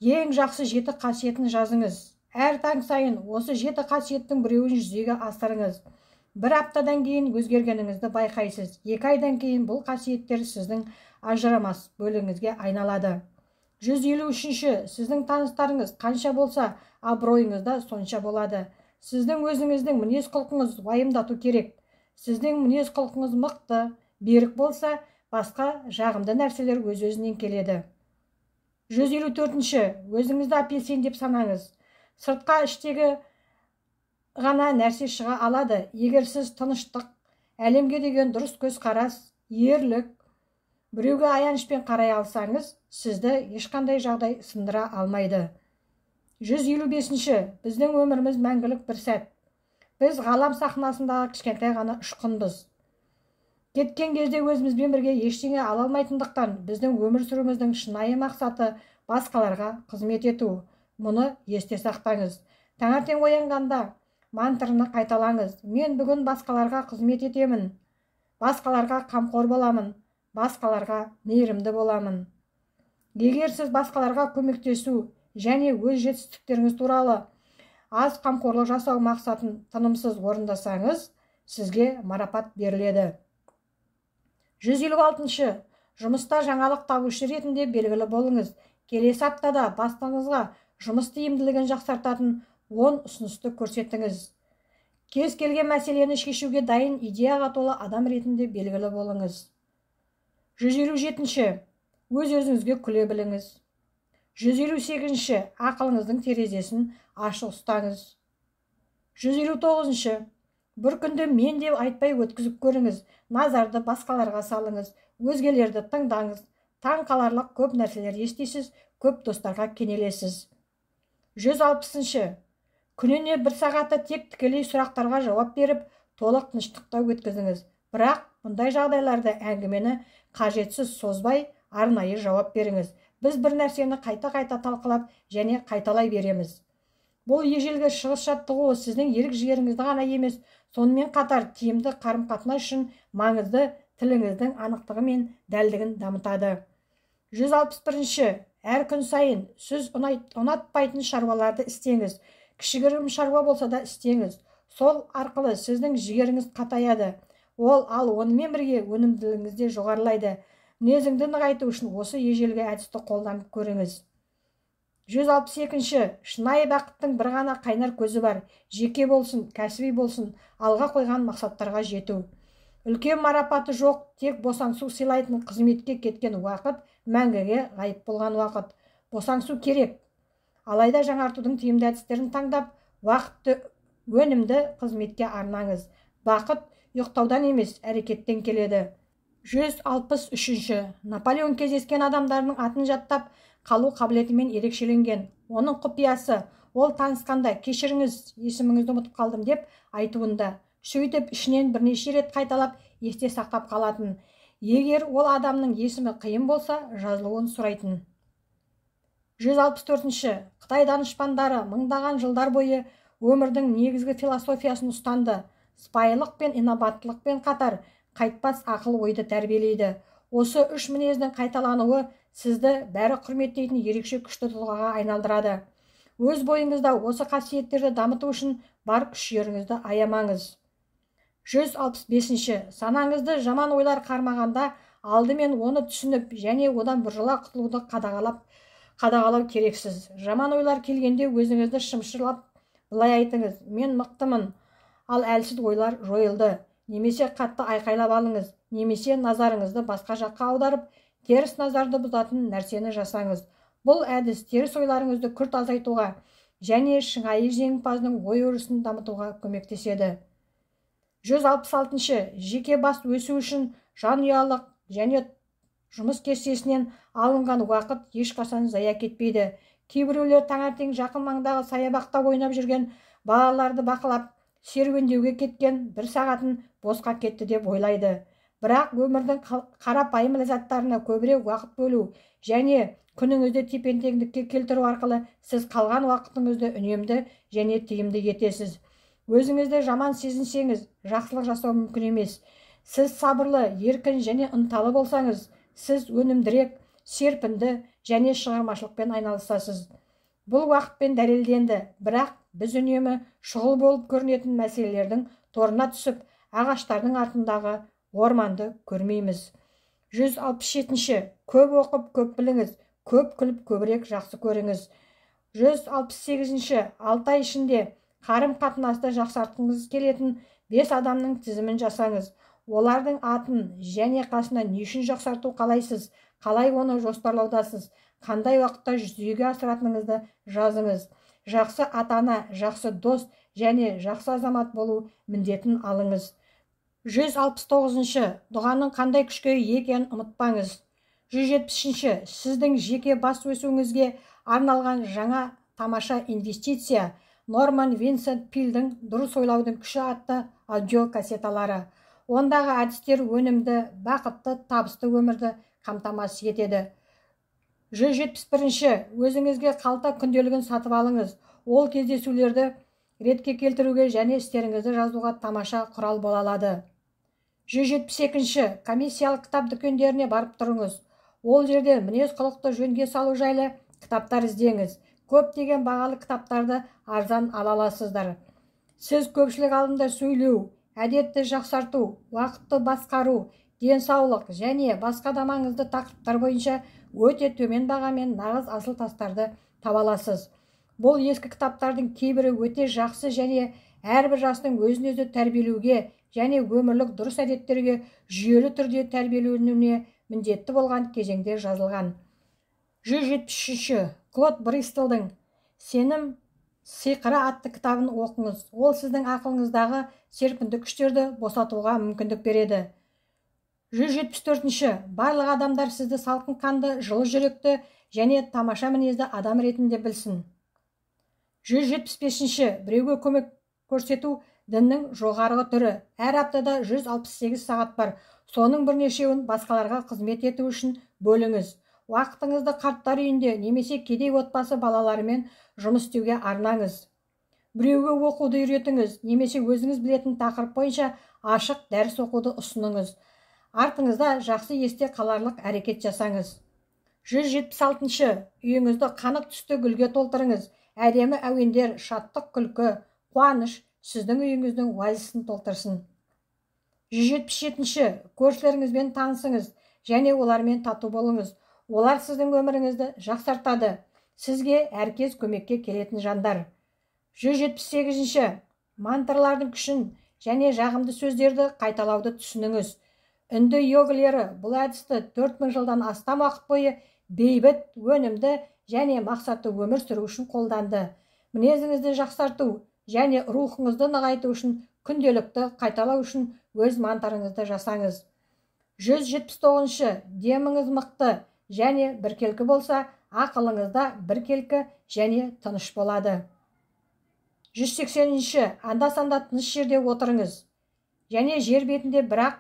ең жақсы 7 қасиетін жазыңыз. Әр таң сайын осы 7 қасиеттің біреуін жүзеге асырыңыз. Бір аптадан кейін өзгергеніңізді байқайсыз. 2 айдан кейін бұл қасиеттер сіздің ажырамас бөлігіңізге айналады. 153. Сіздің таныстарыңыз қанша болса, абыройыңызда сонша болады. Сіздің өзіңіздің мінез құлқыңыз уайымдату керек. Сіздің мінез құлқыңыз мықты, берік болса, басқа жағымды нәрселер өз-өзінен келеді. 154. Өзіңізді апельсин деп санаңыз. Сыртқа іштегі ғана нәрсе шыға алады. Егер сіз тыныштық, әлемге деген дұрыс көзқарас, ерлік, біреуге аянышпен қарай алсаңыз, сізді ешқандай жағдай сындыра алмайды. 155. Біздің өміріміз мәңгілік бір сәт. Біз ғалам сахнасындағы кішкентай ғана ұшқынбыз. Кеткен кезде өзімізбен бірге ештеңе ала алмайтындықтан, біздің өмір сүруіміздің шынайы мақсаты басқаларға қызмет ету. Мұны есте сақтаңыз. Таңертең оянғанда мантраны қайталаңыз. Мен бүгін басқаларға қызмет етемін. Басқаларға қамқор боламын. Басқаларға мейірімді боламын. Егер сіз басқаларға көмектесу және өз жетістіктеріңіз туралы аз қамқорлық жасау мақсатын тынымсыз орындасаңыз, сізге марапат беріледі. 156. Жұмыста жаңалық табушы ретінде белгілі болыңыз. Келесі аптада бастығыңызға жұмыс тиімділігін жақсартатын 10 ұсынысты көрсетіңіз. Кез келген мәселені шешуге дайын идеяға толы адам ретінде белгілі болыңыз. 157. Өз-өзіңізге күле біліңіз. 158. Ақылыңыздың терезесін ашық ұстаңыз. 159. Бір күнді мен деп айтпай өткізіп көріңіз. Назарды басқаларға салыңыз. Өзгелерді тыңдаңыз. Таң қаларлық көп нәрселер естисіз, көп достарға кенелесіз. 160. Күніне 1 сағатты тек тікелей сұрақтарға жауап беріп, толық тыныштықта өткізіңіз. Бірақ мұндай жағдайларда әңгімені қажетсіз созбай, арнайы жауап беріңіз. Біз бір нәрсені қайта-қайта талқылап және қайталай береміз. Бұл ежелгі шығыс жаттығуы сіздің ерік жігеріңізді ғана емес, сонымен қатар тиімді қарым-қатынас үшін маңызды тіліңіздің анықтығы мен дәлдігін дамытады. 161. Әр күн сайын сіз ұнатпайтын шаруаларды істеңіз. Кішігірім шаруа болса да істеңіз. Сол арқылы сіздің жігеріңіз қатаяды. Ал онымен бірге өнімділігіңіз де жоғарылайды. Мінезіңді нығайту үшін осы ежелгі әдісті қолданып көріңіз. 162. Шынайы бақыттың бір ғана қайнар көзі бар. Жеке болсын, кәсіби болсын, алға қойған мақсаттарға жету. Үлкен марапаты жоқ, тек босаңсу сыйлайтын қызметке кеткен уақыт мәңгіге ғайып болған уақыт. Босаңсу керек. Алайда жаңартудың тиімді әдістерін таңдап, уақытты өнімді қызметке арнаңыз. Бақыт ұйықтаудан емес, әрекеттен келеді. 163. Наполеон кездескен адамдардың атын жаттап, қалу қабілетімен ерекшеленген. Оның құпиясы, ол танысқанда кешіріңіз, есіміңізді ұмытып қалдым деп айтуында. Сөйтіп ішінен бірнеше рет қайталап есте сақтап қалатын. Егер ол адамның есімі қиын болса, жазылуын сұрайтын. 164. Қытай данышпандары мыңдаған жылдар бойы өмірдің негізгі философиясын ұстанды. Сыпайылық пен инабаттылықпен қатар қайтпас ақыл ойды тәрбиелейді. Осы үш мінездің қайталануы сізді бәрі құрметтейтін ерекше күшті тұлғаға айналдырады. Өз бойыңызда осы қасиеттерді дамыту үшін бар күш-жігеріңізді аямаңыз. 165. Санаңызды жаман ойлар қармағанда алдымен оны түсініп және одан біржола құтылуды қадағалау керексіз. Жаман ойлар келгенде өзіңізді шымшырлап былай айтыңыз: мен мықтымын, ал әлсіз ойлар жойылды. Немесе қатты айқайлап алыңыз, немесе назарыңызды басқа жаққа аударып, теріс назарды бұзатын нәрсені жасаңыз. Бұл әдіс теріс ойларыңызды күрт азайтуға және шынайы жеңімпаздың ой өрісін дамытуға көмектеседі. 166. Жеке бас өсу үшін жанұялық және жұмыс кестесінен алынған уақыт ешқашан зая кетпейді. Кейбіреулер таңертең жақын маңдағы саябақта ойнап жүрген балаларды бақылап, серуендеуге кеткен 1 сағатын босқа кетті деп ойлайды. Бірақ өмірдің қарапайым ләззаттарына көбірек уақыт бөлу және күніңізді тепе-теңдікке келтіру арқылы сіз қалған уақытыңызды үнемді және тиімді етесіз. Өзіңізді жаман сезінсеңіз, жақсылық жасау мүмкін емес. Сіз сабырлы, еркін және ынталы болсаңыз, сіз өнімдірек, серпінді және шығармашылықпен айналысасыз. Бұл уақытпен дәлелденді, бірақ біз үнемі шұғыл болып көрінетін мәселелердің торына түсіп, ағаштардың артындағы орманды көрмейміз. 167. Көп оқып, көп біліңіз, көп күліп, көбірек жақсы көріңіз. 168. 6 ай ішінде қарым-қатынасты жақсартқыңыз келетін 5 адамның тізімін жасаңыз. Олардың атын және қасына не үшін жақсарту қалайсыз, қалай оны жоспарлаудасыз, қандай уақытта жүзеге асыратыныңызды жазыңыз. Жақсы ата-ана, жақсы дос және жақсы азамат болу міндетін алыңыз. 169. Дұғаның қандай күшке екенін ұмытпаңыз. 170. Сіздің жеке бас өсуіңізге арналған жаңа тамаша инвестиция Норман Винсент Пилдің «Дұрыс ойлаудың күші» атты аудиокассеталары. Ондағы әдістер өнімді, бақытты, табысты өмірді қамтамасыз етеді. 171. Өзіңізге қалта күнделігін сатып алыңыз. Ол кездесулерді ретке келтіруге және істеріңізді жазуға тамаша құрал бола алады. 172. Комиссиялық кітап дүкендеріне барып тұрыңыз. Ол жерде мінез құлықты жөнге салу жайлы кітаптар іздеңіз. көптеген бағалы кітаптарды арзан ала аласыздар. Сіз көпшілік алдында сөйлеу, әдетті жақсарту, уақытты басқару, денсаулық және басқа да маңызды тақырыптар бойынша өте төмен бағамен нағыз асыл тастарды таба аласыз. Бұл ескі кітаптардың кейбірі өте жақсы және әрбір жастың өзін-өзі тәрбиелеуге және өмірлік дұрыс әдеттерге жүйелі түрде тәрбиеленуіне міндетті болған кезеңде жазылған. 173-ші Клод Бристолдың «Сенім сиқыры» атты кітабын оқыңыз. Ол сіздің ақылыңыздағы серпінді күштерді босатуға мүмкіндік береді. 174-ші Барлық адамдар сізді салқын қанды, жылы жүректі және тамаша мінезді адам ретінде білсін. 175-ші Біреуге көмек көрсету діннің жоғарғы түрі. Әр аптада 168 сағат бар. Соның бірнешеуін басқаларға қызмет ету үшін бөліңіз. Уақытыңызды қарттар үйінде немесе кедей отбасы балаларымен жұмыс істеуге арнаңыз. Біреуге оқуды үйретіңіз, немесе өзіңіз білетін тақырып бойынша ашық дәріс оқуды ұсыныңыз. Артыңызда жақсы есте қаларлық әрекет жасаңыз. 176-ші Үйіңізді қанық түсті гүлге толтырыңыз. Әдемі әуендер, шаттық, күлкі, қуаныш сіздің үйіңіздің оазисін толтырсын. 177-ші Көршілеріңізбен танысыңыз және олармен тату болыңыз. Олар сіздің өміріңізді жақсартады. Сізге әркез көмекке келетін жандар. 178-ші Мантрлардың күшін және жағымды сөздерді қайталауды түсініңіз. Үнді йогалері бұл әдісті 4000 жылдан астам уақыт бойы бейбіт, өнімді және мақсатты өмір сүру үшін қолданды. Мінезіңізді жақсарту және рухыңызды нығайту үшін күнделікті қайталау үшін өз мантраңызды жасаңыз. 179-ші Деміңіз мықты және біркелкі болса, ақылыңызда біркелкі және тыныш болады. 180-ші Анда-санда тыныш жерде отырыңыз және жер бетінде бірақ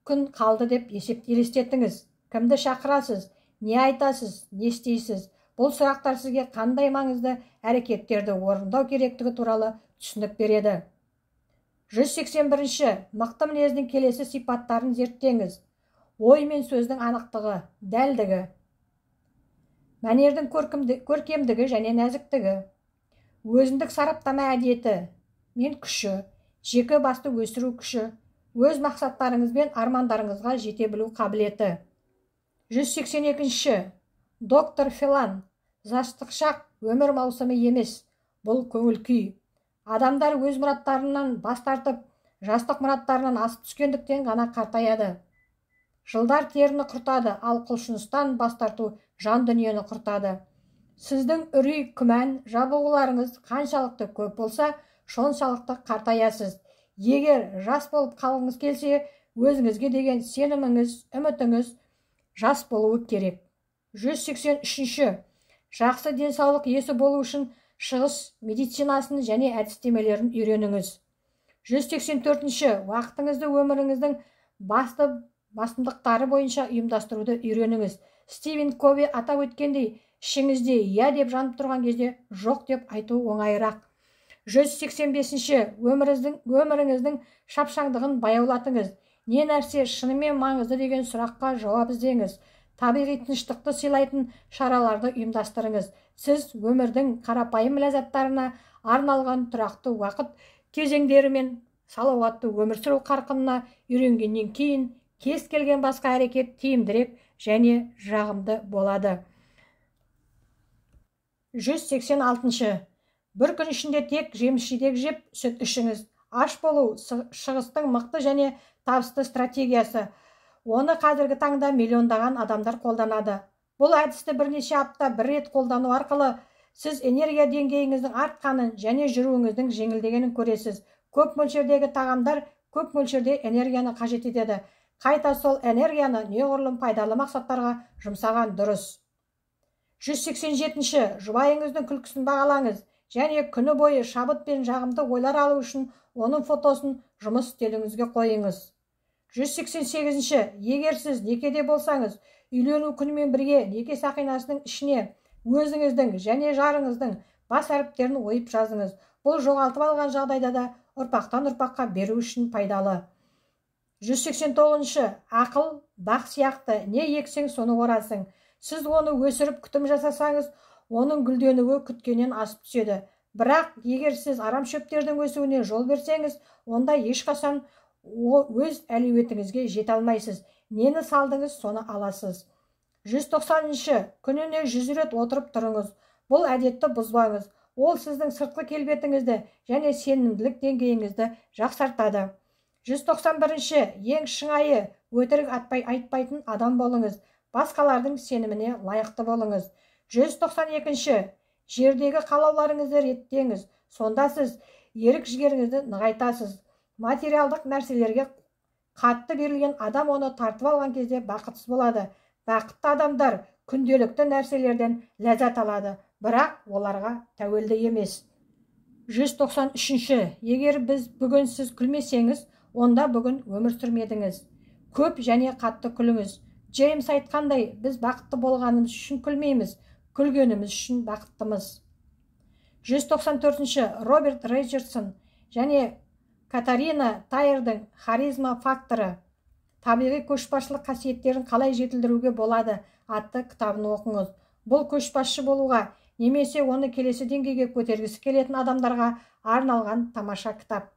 күн қалды деп елестетіңіз. Кімді шақырасыз, не айтасыз, не істейсіз? Бұл сұрақтар сізге қандай маңызды әрекеттерді орындау керектігі туралы түсінік береді. 181-ші Мықты мінездің келесі сипаттарын зерттеңіз. Ой мен сөздің анықтығы, дәлдігі, мәнердің көркемдігі және нәзіктігі, өзіндік сараптама әдеті мен күші, жеке басты өсіру күші, өз мақсаттарыңыз бен армандарыңызға жете білу қабілеті. 182-ші Доктор Филан Жастық шақ өмір маусымы емес, бұл көңіл күй. Адамдар өз мұраттарынан бас тартып, жастық мұраттарынан асып түскендіктен ғана қартаяды. Жылдар теріні құртады, ал құлшыныстан бас тарту жан дүниені құртады. Сіздің үрей, күмән, жабығуларыңыз қаншалықты көп болса, соншалықты қартаясыз. Егер жас болып қалғыңыз келсе, өзіңізге деген сеніміңіз, үмітіңіз жас болуы керек. 183-ші Жақсы денсаулық иесі болу үшін шығыс медицинасын және әдістемелерін үйреніңіз. 184-ші Уақытыңызды өміріңіздің басымдықтары бойынша ұйымдастыруды үйреніңіз. Стивен Кови атап өткендей, ішіңізде «я» деп жанып тұрған кезде «жоқ» деп айту оңайырақ. 185-ші Өміріңіздің шапшаңдығын баяулатыңыз. Не нәрсе шынымен маңызды деген сұраққа жауап іздеңіз. Табиғи тыныштықты сыйлайтын шараларды ұйымдастырыңыз. Сіз өмірдің қарапайым ләззаттарына арналған тұрақты уақыт кезеңдері мен салауатты өмір сүру қарқынына үйренгеннен кейін кез келген басқа әрекет тиімдірек және жағымды болады. 186-ші Бір күн ішінде тек жеміс-жидек жеп, сүт ішіңіз. Аш болу шығыстың мықты және табысты стратегиясы. Оны қазіргі таңда миллиондаған адамдар қолданады. Бұл әдісті бірнеше апта бір рет қолдану арқылы сіз энергия деңгейіңіздің артқанын және жүруіңіздің жеңілдегенін көресіз. Көп мөлшердегі тағамдар көп мөлшерде энергияны қажет етеді. Қайта сол энергияны неғұрлым пайдалы мақсаттарға жұмсаған дұрыс. 187-ші Жұбайыңыздың күлкісін бағалаңыз және күні бойы шабыт пен жағымды ойлар алу үшін оның фотосын жұмыс үстеліңізге қойыңыз. 188-ші Егер сіз некеде болсаңыз, үйлену күнімен бірге неке сақинасының ішіне өзіңіздің және жарыңыздың бас әріптерін ойып жазыңыз. Бұл жоғалтып алған жағдайда да ұрпақтан ұрпаққа беру үшін пайдалы. 189-ші Ақыл бақ сияқты, не ексең соны орасың. Сіз оны өсіріп күтім жасасаңыз, оның гүлденуі күткеннен асып түседі. Бірақ егер сіз арам шөптердің өсуіне жол берсеңіз, онда ешқашан өз әлеуетіңізге жете алмайсыз. Нені салдыңыз, соны аласыз. 190-шы, күніне 100 рет отырып тұрыңыз. Бұл әдетті бұзбаңыз. Ол сіздің сыртқы келбетіңізді және сенімділік деңгейіңізді жақсартады. 191-ші, ең шынайы, өтірік айтпайтын адам болыңыз. Басқалардың сеніміне лайықты болыңыз. 192-ші, жердегі қалауларыңызды реттеңіз. Сонда сіз ерік жігеріңізді нығайтасыз. Материалдық нәрселерге қатты берілген адам оны тартып алған кезде бақытсыз болады. Бақытты адамдар күнделікті нәрселерден ләззат алады, бірақ оларға тәуелді емес. 193-ші, егер бүгін сіз күлмесеңіз, онда бүгін өмір сүрмедіңіз. Көп және қатты күліңіз. Джеймс айтқандай, біз бақытты болғанымыз үшін күлмейміз, күлгеніміз үшін бақыттымыз. 194-ші, Роберт Ричардсон және Катарина Тайердің харизма факторы, табиғи көшбасшылық қасиеттерін қалай жетілдіруге болады атты кітабын оқыңыз. Бұл көшбасшы болуға немесе оны келесі деңгейге көтергісі келетін адамдарға арналған тамаша кітап.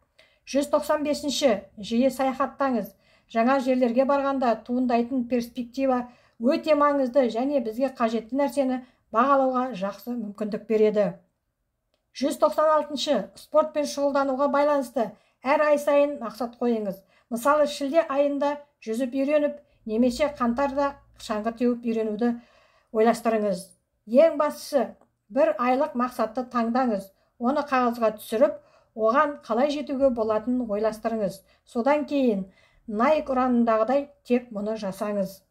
195-ші, жиі саяхаттаңыз. Жаңа жерлерге барғанда туындайтын перспектива өте маңызды және бізге қажетті нәрсені бағалауға жақсы мүмкіндік береді. 196-ші, спортпен шұғылдануға байланысты әр ай сайын мақсат қойыңыз. Мысалы, шілде айында жүзіп үйреніп, немесе қаңтарда шаңғы теуіп үйренуді ойластырыңыз. Ең бастысы, бір айлық мақсатты таңдаңыз. Оны қағазға түсіріп, оған қалай жетуге болатынын ойластырыңыз. Содан кейін Nike ұранындағыдай тек мұны жасаңыз.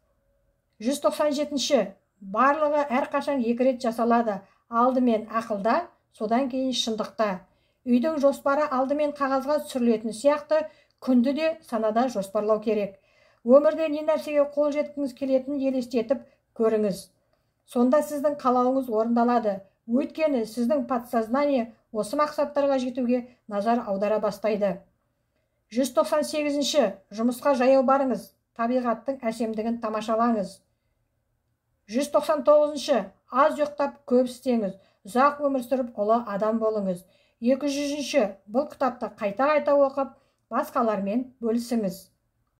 197-ші, барлығы әрқашан 2 рет жасалады. Алдымен ақылда, содан кейін шындықта. Үйдің жоспары алдымен қағазға түсірілетін сияқты, күнді де санада жоспарлау керек. Өмірде не нәрсеге қол жеткіңіз келетінін елестетіп көріңіз. Сонда сіздің қалауыңыз орындалады. Өйткені сіздің подсознание осы мақсаттарға жетуге назар аудара бастайды. 198-ші, жұмысқа жаяу барыңыз, табиғаттың әсемдігін тамашалаңыз. 199-ші, аз ұйықтап көп істеңіз, ұзақ өмір сүріп ұлы адам болыңыз. 200-ші, бұл кітапты қайта-қайта оқып, басқалармен бөлісіңіз.